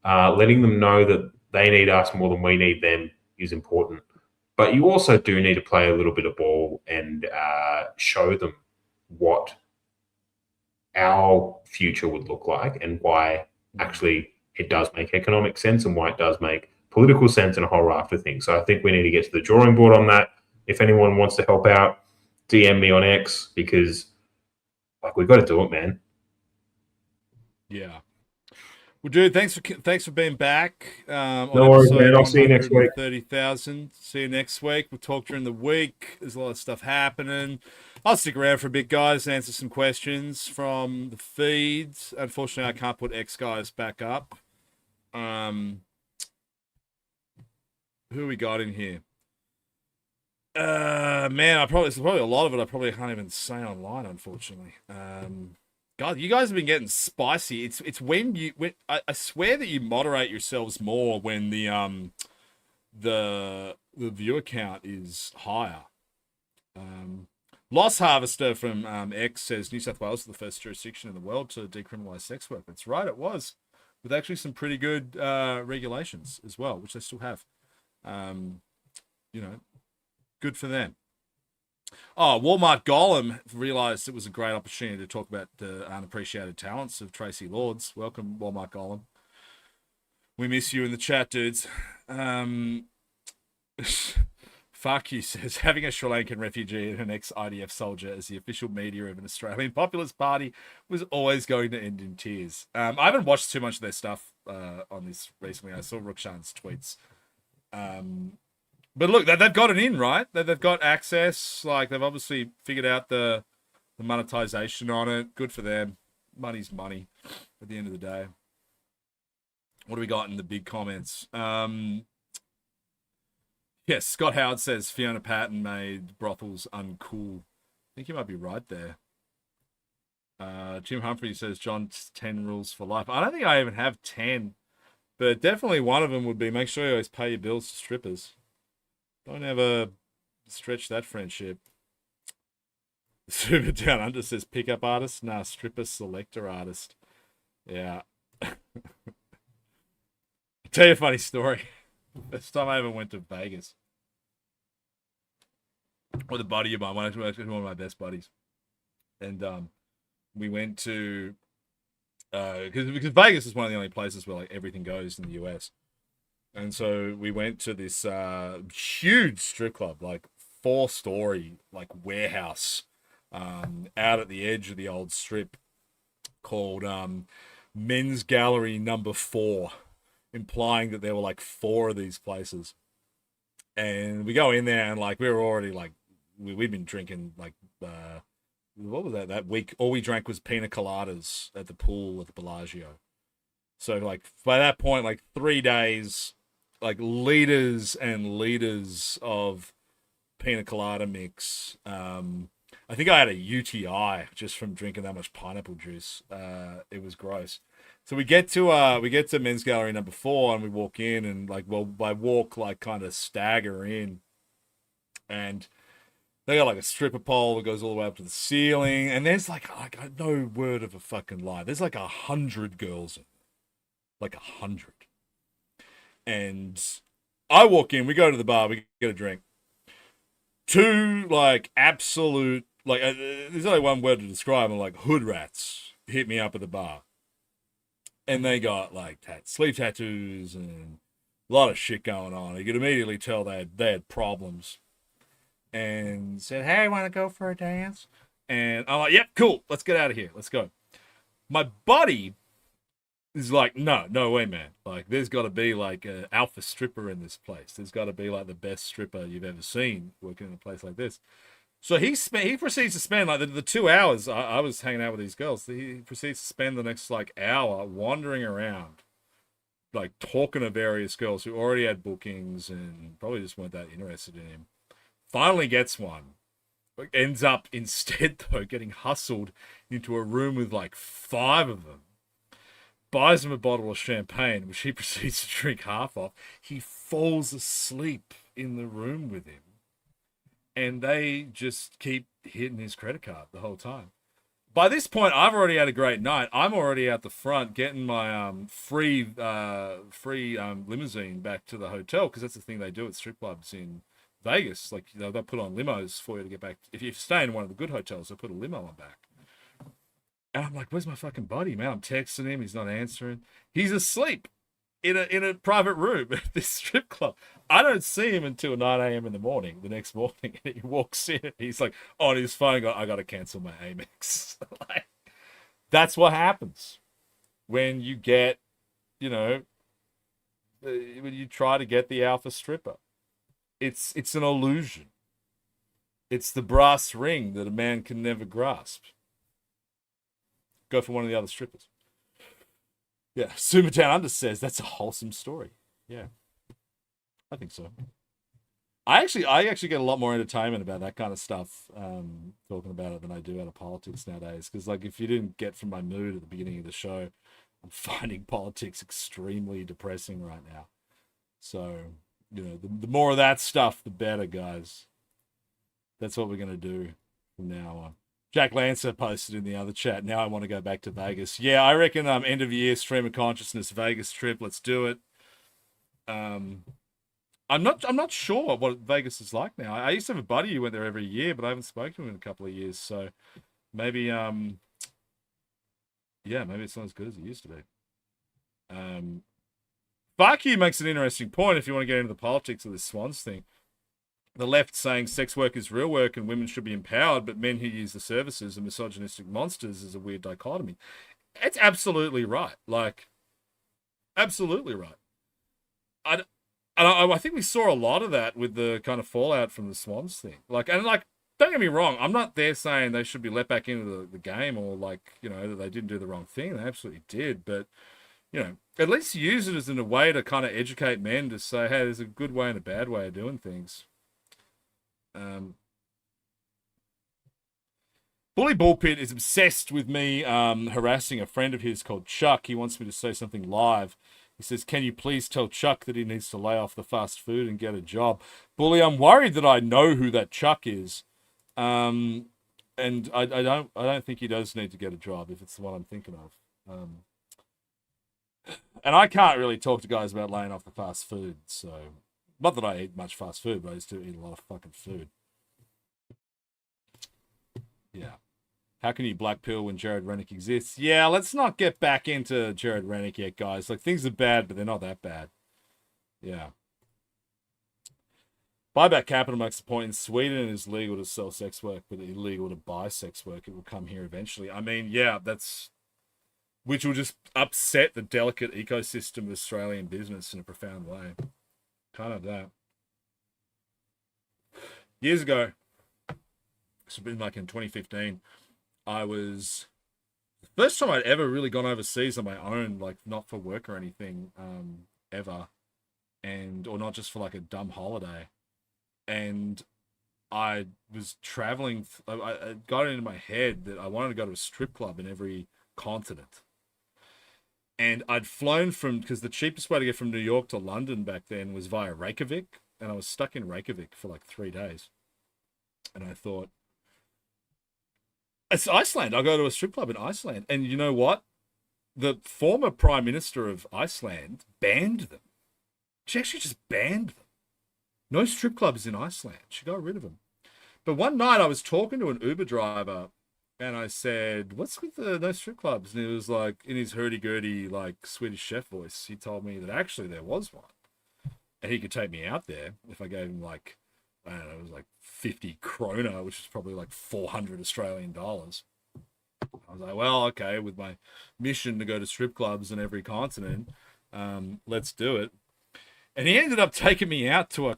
Letting them know that they need us more than we need them is important. But you also do need to play a little bit of ball and show them what our future would look like and why actually it does make economic sense and why it does make political sense and a whole raft of things. So I think we need to get to the drawing board on that. If anyone wants to help out, DM me on X, because we've got to do it, man. Yeah. Well, dude, thanks for being back. No worries, man. I'll see you next week. 30,000. See you next week. We'll talk during the week. There's a lot of stuff happening. I'll stick around for a bit, guys, and answer some questions from the feeds. Unfortunately, I can't put X guys back up. Who we got in here? Man, there's probably a lot of it I probably can't even say online, unfortunately. God, you guys have been getting spicy. It's when I swear that you moderate yourselves more when the viewer count is higher. Loss Harvester from X says New South Wales is the first jurisdiction in the world to decriminalise sex work. That's right, it was, with actually some pretty good regulations as well, which they still have. Good for them. Oh, Walmart Golem realised it was a great opportunity to talk about the unappreciated talents of Tracy Lords. Welcome, Walmart Golem. We miss you in the chat, dudes. Fuck you says, having a Sri Lankan refugee and an ex-IDF soldier as the official media of an Australian populist party was always going to end in tears. I haven't watched too much of their stuff on this recently. I saw Rukshan's tweets. But look, they've got it in, right? They've got access. They've obviously figured out the monetization on it. Good for them. Money's money at the end of the day. What do we got in the big comments? Yes, Scott Howard says Fiona Patton made brothels uncool. I think you might be right there. Jim Humphrey says John's 10 rules for life. I don't think I even have 10, but definitely one of them would be make sure you always pay your bills to strippers. Don't ever stretch that friendship. Super Down Under says pickup artist. Nah, stripper selector artist. Yeah. I'll tell you a funny story. First time I ever went to Vegas with a buddy of mine, one of my best buddies. And we went to because Vegas is one of the only places where everything goes in the US. And so we went to this huge strip club, 4-story, warehouse out at the edge of the old strip called Men's Gallery Number 4, implying that there were 4 of these places. And we go in there and we were already we'd been drinking what was that week? All we drank was pina coladas at the pool at the Bellagio. So by that point, 3 days, liters and liters of pina colada mix. I think I had a UTI just from drinking that much pineapple juice. It was gross. So we get to men's gallery number 4, and we walk in, and like, well, I walk like kind of stagger in, and they got like a stripper pole that goes all the way up to the ceiling, and there's like no word of a fucking lie. There's like 100 girls in there, like 100, and I walk in. We go to the bar. We get a drink. Two like absolute like there's only one word to describe them, like hood rats hit me up at the bar. And they got like sleeve tattoos and a lot of shit going on. You could immediately tell they had problems. And said, "Hey, want to go for a dance?" And I'm like, "Yep, cool. Let's get out of here. Let's go." My buddy is like, "No way, man. Like, there's got to be like an alpha stripper in this place. There's got to be like the best stripper you've ever seen working in a place like this." So he proceeds to spend like the 2 hours I was hanging out with these girls. He proceeds to spend the next like hour wandering around, like talking to various girls who already had bookings and probably just weren't that interested in him. Finally gets one. Ends up instead though getting hustled into a room with like 5 of them. Buys him a bottle of champagne, which he proceeds to drink half of. He falls asleep in the room with him. And they just keep hitting his credit card the whole time. By this point, I've already had a great night. I'm already out the front getting my free limousine back to the hotel, because that's the thing they do at strip clubs in Vegas. Like, they'll put on limos for you to get back. If you stay in one of the good hotels, they'll put a limo on back. And I'm like, "Where's my fucking buddy, man?" I'm texting him. He's not answering. He's asleep in a private room at this strip club. I don't see him until 9 a.m. in the morning, the next morning. And he walks in and he's like, on his phone, I got to cancel my Amex. Like, that's what happens when you get, when you try to get the alpha stripper. It's an illusion. It's the brass ring that a man can never grasp. Go for one of the other strippers. Yeah, Sumitown Under says that's a wholesome story. Yeah, I think so. I actually get a lot more entertainment about that kind of stuff, talking about it, than I do out of politics nowadays. Because like, if you didn't get from my mood at the beginning of the show, I'm finding politics extremely depressing right now. So the more of that stuff, the better, guys. That's what we're gonna do from now on. Jack Lancer posted in the other chat, "Now I want to go back to Vegas." Yeah, I reckon end of year stream of consciousness Vegas trip. Let's do it. I'm not sure what Vegas is like now. I used to have a buddy who went there every year, but I haven't spoken to him in a couple of years. So maybe maybe it's not as good as it used to be. Fuck You makes an interesting point if you want to get into the politics of this Swans thing. The left saying sex work is real work and women should be empowered, but men who use the services are misogynistic monsters is a weird dichotomy. It's absolutely right. Like, absolutely right. I think we saw a lot of that with the kind of fallout from the Swans thing. Like, don't get me wrong. I'm not there saying they should be let back into the game, or like, that they didn't do the wrong thing. They absolutely did. But, at least use it as in a way to kind of educate men to say, hey, there's a good way and a bad way of doing things. Bully Bullpit is obsessed with me harassing a friend of his called Chuck. He wants me to say something live. He says, "Can you please tell Chuck that he needs to lay off the fast food and get a job?" Bully, I'm worried that I know who that Chuck is. And I don't think he does need to get a job, if it's the one I'm thinking of. And I can't really talk to guys about laying off the fast food, so not that I eat much fast food, but I used to eat a lot of fucking food. Yeah. How can you black pill when Jared Rennick exists? Yeah, let's not get back into Jared Rennick yet, guys. Like, things are bad, but they're not that bad. Yeah. Buyback Capital makes the point, in Sweden it is legal to sell sex work, but illegal to buy sex work. It will come here eventually. I mean, yeah, which will just upset the delicate ecosystem of Australian business in a profound way. Kind of that. Years ago, it's been like in 2015, the first time I'd ever really gone overseas on my own, like not for work or anything, ever, or not just for like a dumb holiday. And I was traveling, I got it into my head that I wanted to go to a strip club in every continent. And I'd flown because the cheapest way to get from New York to London back then was via Reykjavik. And I was stuck in Reykjavik for like 3 days. And I thought, it's Iceland. I'll go to a strip club in Iceland. And you know what? The former Prime Minister of Iceland banned them. She actually just banned them. No strip clubs in Iceland. She got rid of them. But one night I was talking to an Uber driver and I said, what's with the no strip clubs? And he was like, in his hurdy-gurdy, like, Swedish chef voice, he told me that actually there was one. And he could take me out there if I gave him, like, I don't know, it was like 50 krona, which is probably like 400 Australian dollars. I was like, well, okay, with my mission to go to strip clubs in every continent, let's do it. And he ended up taking me out to a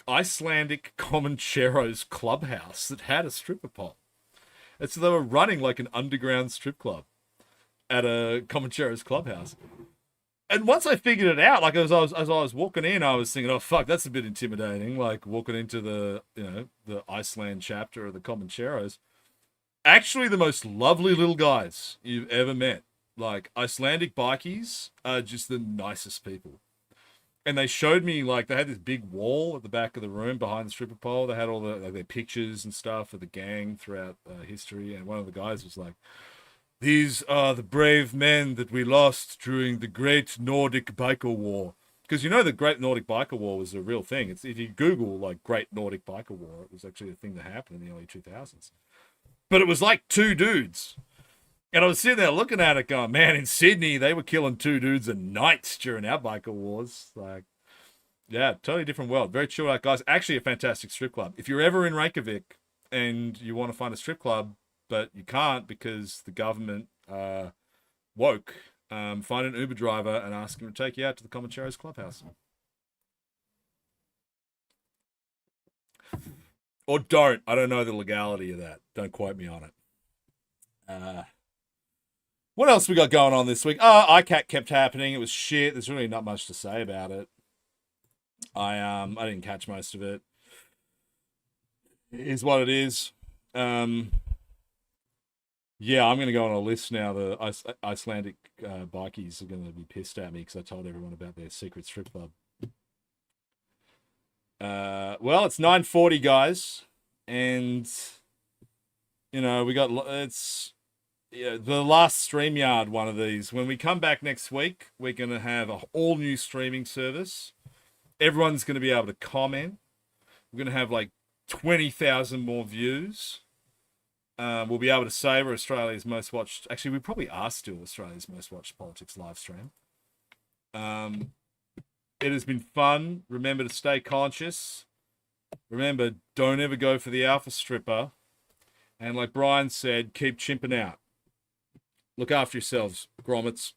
Icelandic Comancheros clubhouse that had a stripper pole. And so they were running like an underground strip club at a Comancheros clubhouse. And once I figured it out, like as I was walking in, I was thinking, oh fuck, that's a bit intimidating. Like walking into the the Iceland chapter of the Comancheros. Actually, the most lovely little guys you've ever met. Like Icelandic bikies are just the nicest people. And they showed me, like, they had this big wall at the back of the room behind the stripper pole. They had all their pictures and stuff of the gang throughout history. And one of the guys was like, these are the brave men that we lost during the Great Nordic Biker War. Because you know the Great Nordic Biker War was a real thing. It's if you Google, like, Great Nordic Biker War, it was actually a thing that happened in the early 2000s. But it was like 2 dudes. And I was sitting there looking at it going, man, in Sydney, they were killing 2 dudes a night during our biker wars. Like, yeah, totally different world. Very chill out, guys. Actually, a fantastic strip club. If you're ever in Reykjavik and you want to find a strip club, but you can't because the government woke, find an Uber driver and ask him to take you out to the Comancheros clubhouse. Or don't. I don't know the legality of that. Don't quote me on it. What else we got going on this week? ICAT kept happening. It was shit. There's really not much to say about it. I didn't catch most of it. It is what it is. Yeah, I'm going to go on a list now. The Icelandic bikies are going to be pissed at me because I told everyone about their secret strip club. Well, it's 9:40, guys. And, you know, we got... the last StreamYard one of these. When we come back next week, we're going to have an all-new streaming service. Everyone's going to be able to comment. We're going to have like 20,000 more views. We'll be able to savor Australia's most watched... Actually, we probably are still Australia's most watched politics live stream. It has been fun. Remember to stay conscious. Remember, don't ever go for the alpha stripper. And like Brian said, keep chimping out. Look after yourselves, grommets.